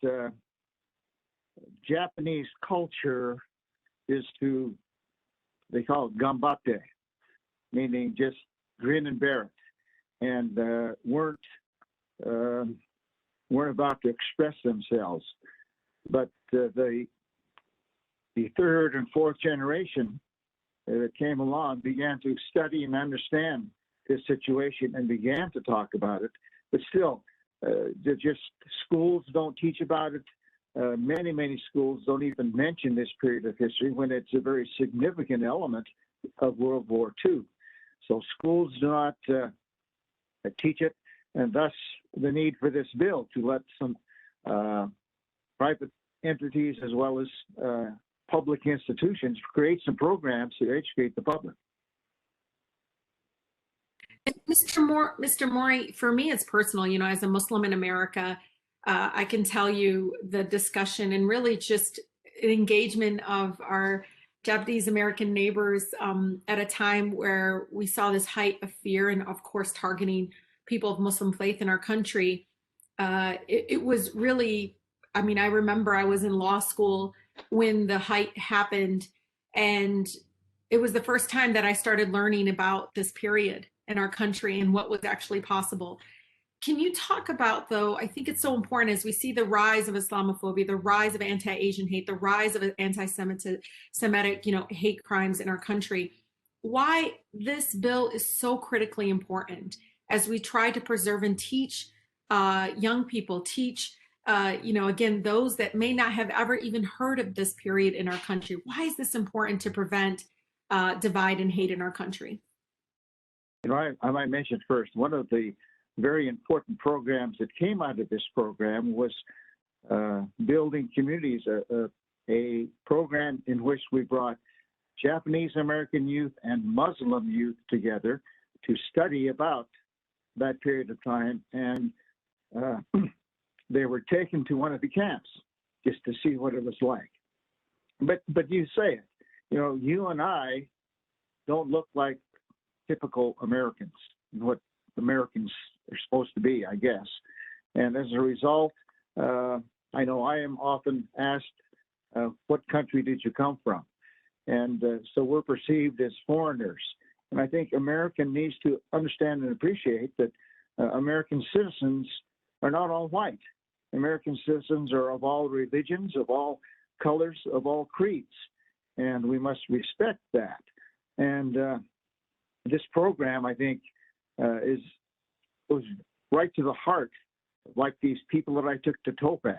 Japanese culture is they call it gambate, meaning just grin and bear it, and weren't about to express themselves. But the third and fourth generation that came along began to study and understand this situation and began to talk about it. But still, just schools don't teach about it. Many schools don't even mention this period of history when it's a very significant element of World War II. So schools do not teach it, and thus the need for this bill to let some private entities as well as public institutions create some programs to educate the public. Mr. Mori, for me, it's personal. As a Muslim in America, I can tell you the discussion and really just engagement of our Japanese American neighbors at a time where we saw this height of fear and, of course, targeting people of Muslim faith in our country. It was really, I remember I was in law school when the height happened, and it was the first time that I started learning about this period. in our country and what was actually possible. Can you talk about, though, I think it's so important as we see the rise of Islamophobia, the rise of anti-Asian hate, the rise of anti-Semitic, hate crimes in our country, why this bill is so critically important as we try to preserve and teach young people, again, those that may not have ever even heard of this period in our country. Why is this important to prevent divide and hate in our country? I might mention first, one of the very important programs that came out of this program was building communities, a program in which we brought Japanese American youth and Muslim youth together to study about that period of time. And they were taken to one of the camps just to see what it was like. But you say it, you and I don't look like typical Americans, what Americans are supposed to be, I guess. And as a result, I know I am often asked, what country did you come from? And so we're perceived as foreigners. And I think America needs to understand and appreciate that American citizens are not all white. American citizens are of all religions, of all colors, of all creeds. And we must respect that. And this program, I think, goes right to the heart, like these people that I took to Topaz.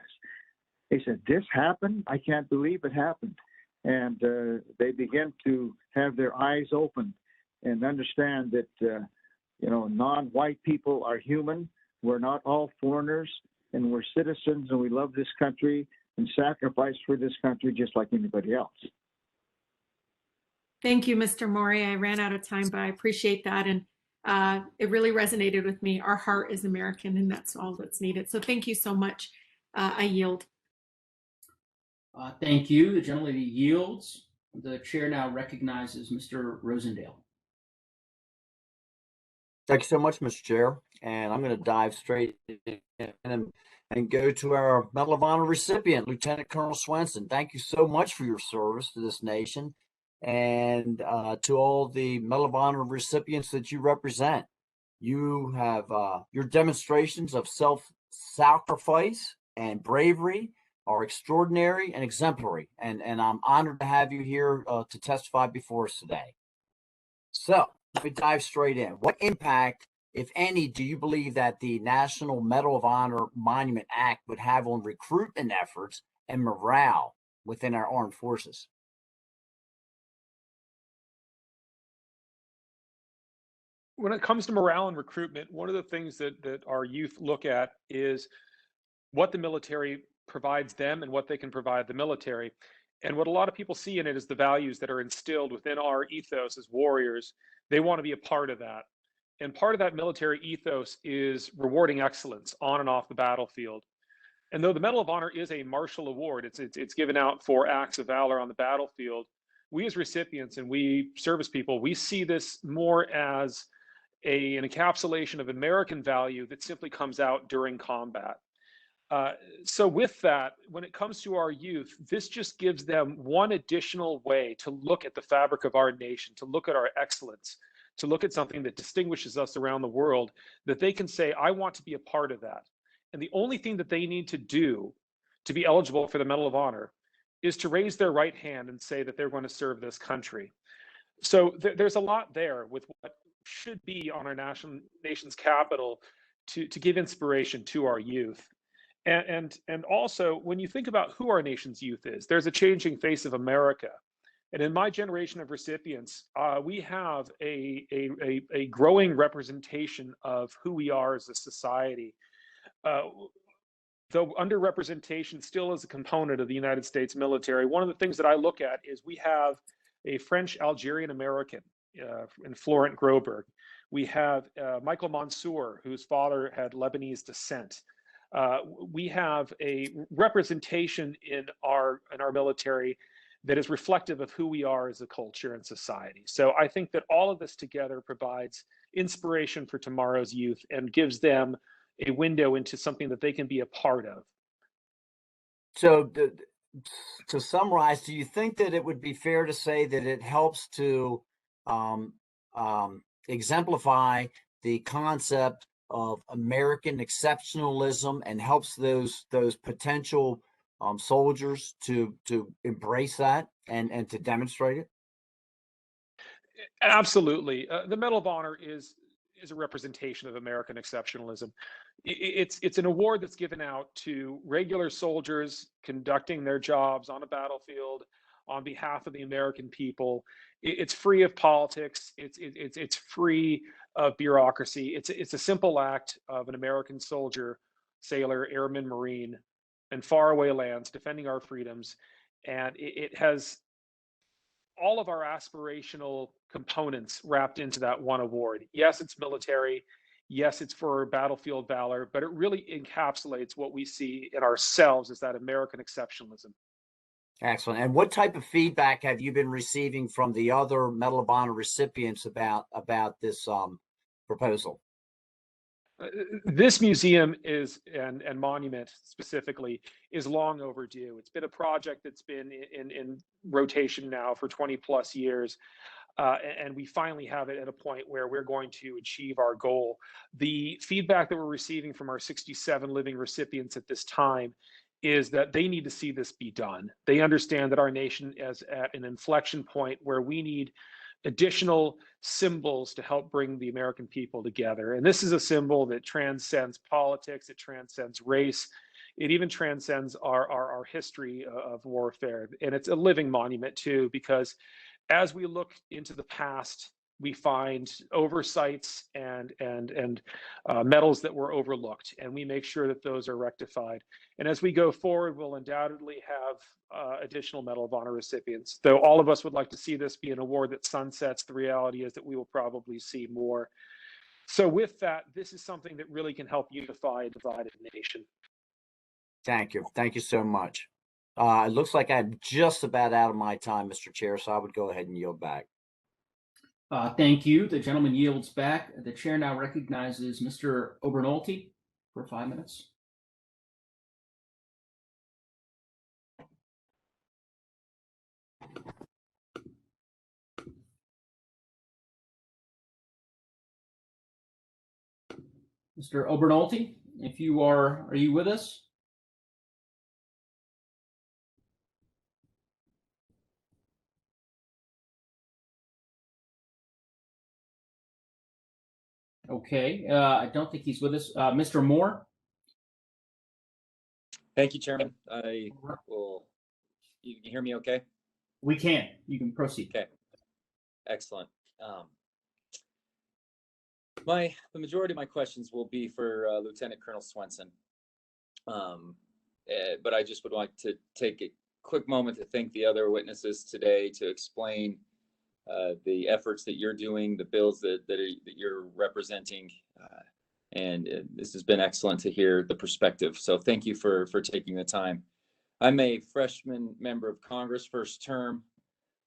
They said, this happened? I can't believe it happened. And they begin to have their eyes open and understand that, non-white people are human. We're not all foreigners, and we're citizens, and we love this country and sacrifice for this country just like anybody else. Thank you, Mr. Mori. I ran out of time, but I appreciate that. And it really resonated with me. Our heart is American, and that's all that's needed. So thank you so much. I yield. Thank you. The gentlelady yields. The chair now recognizes Mr. Rosendale. Thank you so much, Mr. Chair. And I'm going to dive straight in and go to our Medal of Honor recipient, Lieutenant Colonel Swenson. Thank you so much for your service to this nation and to all the Medal of Honor recipients that you represent. You have your demonstrations of self-sacrifice and bravery are extraordinary and exemplary, and I'm honored to have you here to testify before us today. So let me dive straight in. What impact, if any, do you believe that the National Medal of Honor Monument Act would have on recruitment efforts and morale within our armed forces? When it comes to morale and recruitment, one of the things that our youth look at is what the military provides them and what they can provide the military. And what a lot of people see in it is the values that are instilled within our ethos as warriors. They want to be a part of that. And part of that military ethos is rewarding excellence on and off the battlefield. And though the Medal of Honor is a martial award, it's given out for acts of valor on the battlefield, we as recipients and we service people, we see this more as an encapsulation of American value that simply comes out during combat. So with that, when it comes to our youth, this just gives them one additional way to look at the fabric of our nation, to look at our excellence, to look at something that distinguishes us around the world, that they can say, I want to be a part of that. And the only thing that they need to do to be eligible for the Medal of Honor is to raise their right hand and say that they're going to serve this country. So there's a lot there with what should be on our nation's capital to give inspiration to our youth. And also, when you think about who our nation's youth is, there's a changing face of America. And in my generation of recipients, we have a growing representation of who we are as a society. Though underrepresentation still is a component of the United States military, one of the things that I look at is we have a French Algerian American in Florent Groberg. We have Michael Mansour, whose father had Lebanese descent. We have a representation in our military that is reflective of who we are as a culture and society. So I think that all of this together provides inspiration for tomorrow's youth and gives them a window into something that they can be a part of. So to summarize, do you think that it would be fair to say that it helps to exemplify the concept of American exceptionalism and helps those potential soldiers to embrace that and to demonstrate it? Absolutely. The Medal of Honor is a representation of American exceptionalism. It's an award that's given out to regular soldiers conducting their jobs on a battlefield on behalf of the American people. It's free of politics. It's free of bureaucracy. It's a simple act of an American soldier, sailor, airman, Marine, in faraway lands defending our freedoms, and it has all of our aspirational components wrapped into that one award. Yes, it's military. Yes, it's for battlefield valor, but it really encapsulates what we see in ourselves as that American exceptionalism. Excellent. And what type of feedback have you been receiving from the other Medal of Honor recipients about this proposal? This museum is and monument specifically is long overdue. It's been a project that's been in rotation now for 20 plus years. And we finally have it at a point where we're going to achieve our goal. The feedback that we're receiving from our 67 living recipients at this time is that they need to see this be done. They understand that our nation is at an inflection point where we need additional symbols to help bring the American people together. And this is a symbol that transcends politics, it transcends race, it even transcends our history of warfare. And it's a living monument too, because as we look into the past, we find oversights and medals that were overlooked, and we make sure that those are rectified. And as we go forward, we'll undoubtedly have additional Medal of Honor recipients. Though all of us would like to see this be an award that sunsets, the reality is that we will probably see more. So with that, this is something that really can help unify a divided nation. Thank you. Thank you so much. It looks like I'm just about out of my time, Mr. Chair, so I would go ahead and yield back. Thank you. The gentleman yields back. The chair now recognizes Mr. Obernolte for 5 minutes. Mr. Obernolte, if you are you with us? Okay, I don't think he's with us. Mr. Moore? Thank you, Chairman. I will, you can hear me okay? We can. You can proceed. Okay, excellent. The majority of my questions will be for Lieutenant Colonel Swenson. But I just would like to take a quick moment to thank the other witnesses today to explain the efforts that you're doing, the bills that you're representing, and this has been excellent to hear the perspective. So thank you for taking the time. I'm a freshman member of Congress, first term.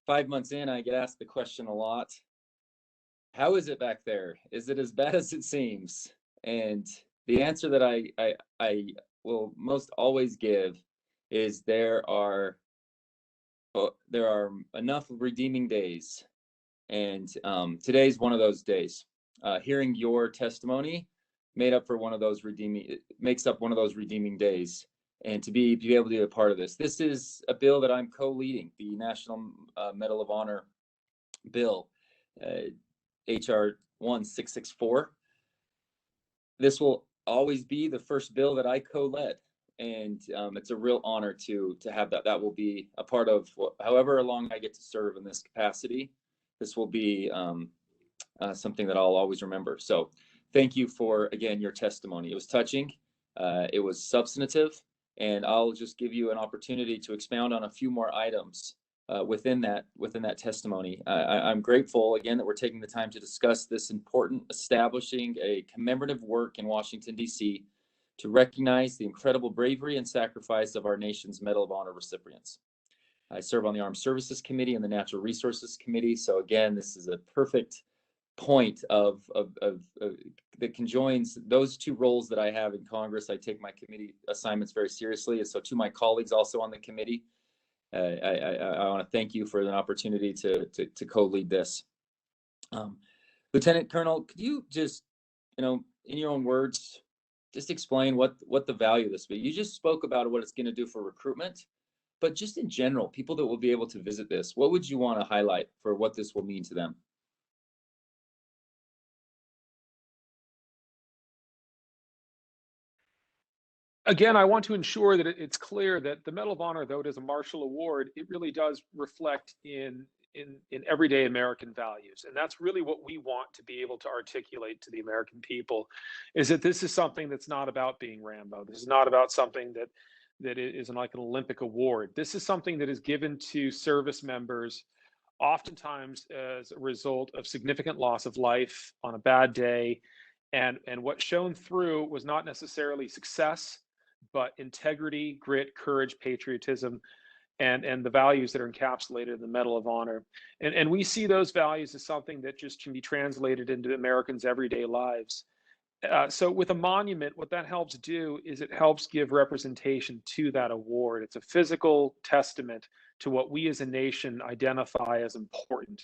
5 months in, I get asked the question a lot. How is it back there? Is it as bad as it seems? And the answer that I will most always give is there are enough redeeming days. And today's one of those days. Hearing your testimony makes up one of those redeeming days. And to be able to be a part of this. This is a bill that I'm co-leading, the National Medal of Honor bill, HR 1664. This will always be the first bill that I co-led. And it's a real honor to have that. That will be a part of however long I get to serve in this capacity. This will be something that I'll always remember. So thank you for, again, your testimony. It was touching. It was substantive. And I'll just give you an opportunity to expound on a few more items within that testimony. I'm grateful, again, that we're taking the time to discuss this important establishing a commemorative work in Washington, D.C. to recognize the incredible bravery and sacrifice of our nation's Medal of Honor recipients. I serve on the Armed Services Committee and the Natural Resources Committee. So again, this is a perfect point that conjoins those two roles that I have in Congress. I take my committee assignments very seriously. And so to my colleagues also on the committee, I want to thank you for the opportunity to co-lead this. Lieutenant Colonel, could you just, in your own words, just explain what the value of this will be? You just spoke about what it's going to do for recruitment, but just in general, people that will be able to visit this, what would you want to highlight for what this will mean to them? Again, I want to ensure that it's clear that the Medal of Honor, though it is a martial award, it really does reflect in everyday American values. And that's really what we want to be able to articulate to the American people, is that this is something that's not about being Rambo. This is not about something that is like an Olympic award. This is something that is given to service members, oftentimes as a result of significant loss of life on a bad day. And what shone through was not necessarily success, but integrity, grit, courage, patriotism, and the values that are encapsulated in the Medal of Honor. And we see those values as something that just can be translated into Americans' everyday lives. So with a monument, what that helps do is it helps give representation to that award. It's a physical testament to what we as a nation identify as important.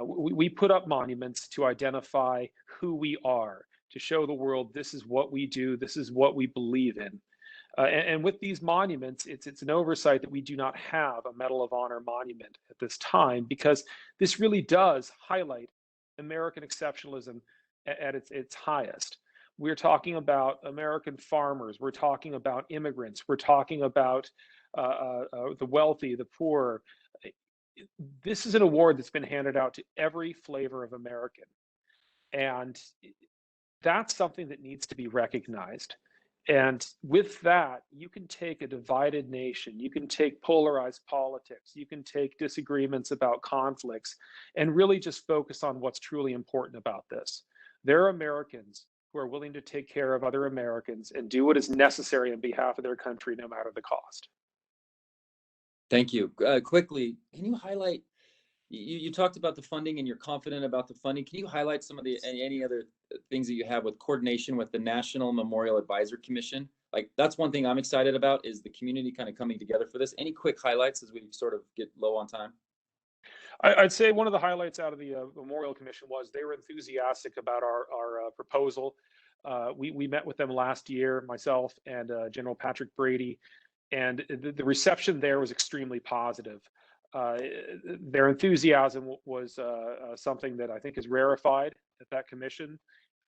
We put up monuments to identify who we are, to show the world this is what we do, this is what we believe in. And with these monuments, it's an oversight that we do not have a Medal of Honor monument at this time, because this really does highlight American exceptionalism at its highest. We're talking about American farmers, we're talking about immigrants, we're talking about the wealthy, the poor. This is an award that's been handed out to every flavor of American. And that's something that needs to be recognized. And with that, you can take a divided nation, you can take polarized politics, you can take disagreements about conflicts, and really just focus on what's truly important about this. There are Americans who are willing to take care of other Americans and do what is necessary on behalf of their country, no matter the cost. Thank you. Quickly, can you highlight, you talked about the funding and you're confident about the funding. Can you highlight some of any other things that you have with coordination with the National Memorial Advisory Commission? Like, that's one thing I'm excited about, is the community kind of coming together for this. Any quick highlights as we sort of get low on time? I'd say one of the highlights out of the Memorial Commission was they were enthusiastic about our proposal. We met with them last year, myself and General Patrick Brady, and the reception there was extremely positive. Their enthusiasm was something that I think is rarefied at that commission,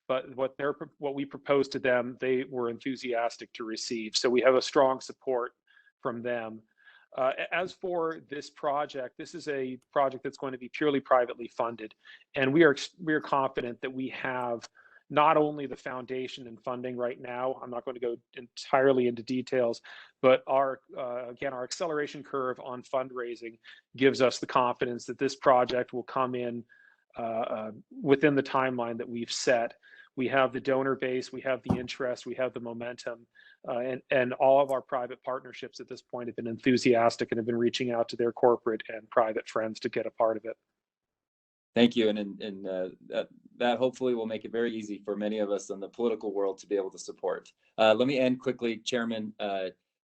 but what we proposed to them, they were enthusiastic to receive. So we have a strong support from them. As for this project, this is a project that's going to be purely privately funded, and we are confident that we have not only the foundation and funding right now. I'm not going to go entirely into details, but again, our acceleration curve on fundraising gives us the confidence that this project will come in within the timeline that we've set. We have the donor base, we have the interest, we have the momentum, and all of our private partnerships at this point have been enthusiastic and have been reaching out to their corporate and private friends to get a part of it. Thank you, and that hopefully will make it very easy for many of us in the political world to be able to support. Let me end quickly, Chairman.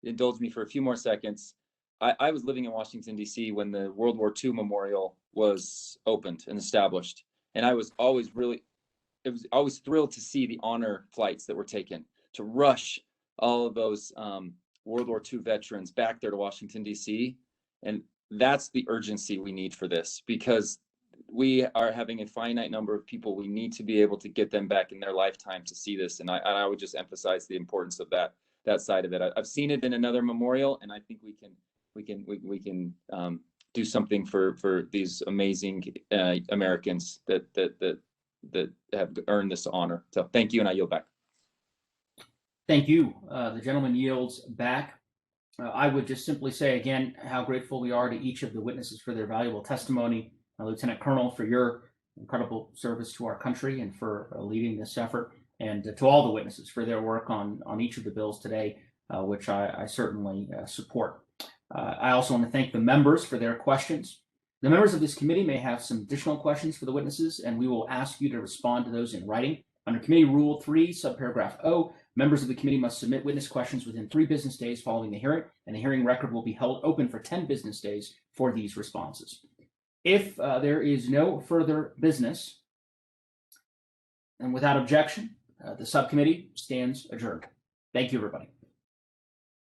Indulge me for a few more seconds. I was living in Washington, D.C. when the World War II Memorial was opened and established, and I was always thrilled to see the honor flights that were taken to rush all of those World War II veterans back there to Washington, D.C. And that's the urgency we need for this, because we are having a finite number of people. We need to be able to get them back in their lifetime to see this. And I would just emphasize the importance of that side of it. I've seen it in another memorial, and I think we can do something for these amazing Americans that have earned this honor. So thank you, and I yield back. Thank you. The gentleman yields back. I would just simply say again how grateful we are to each of the witnesses for their valuable testimony. Lieutenant Colonel, for your incredible service to our country and for leading this effort, and to all the witnesses for their work on each of the bills today, which I certainly support. I also want to thank the members for their questions. The members of this committee may have some additional questions for the witnesses, and we will ask you to respond to those in writing. Under Committee Rule 3, subparagraph O, members of the committee must submit witness questions within 3 business days following the hearing, and the hearing record will be held open for 10 business days for these responses. If there is no further business, And without objection, the subcommittee stands adjourned. Thank you, everybody.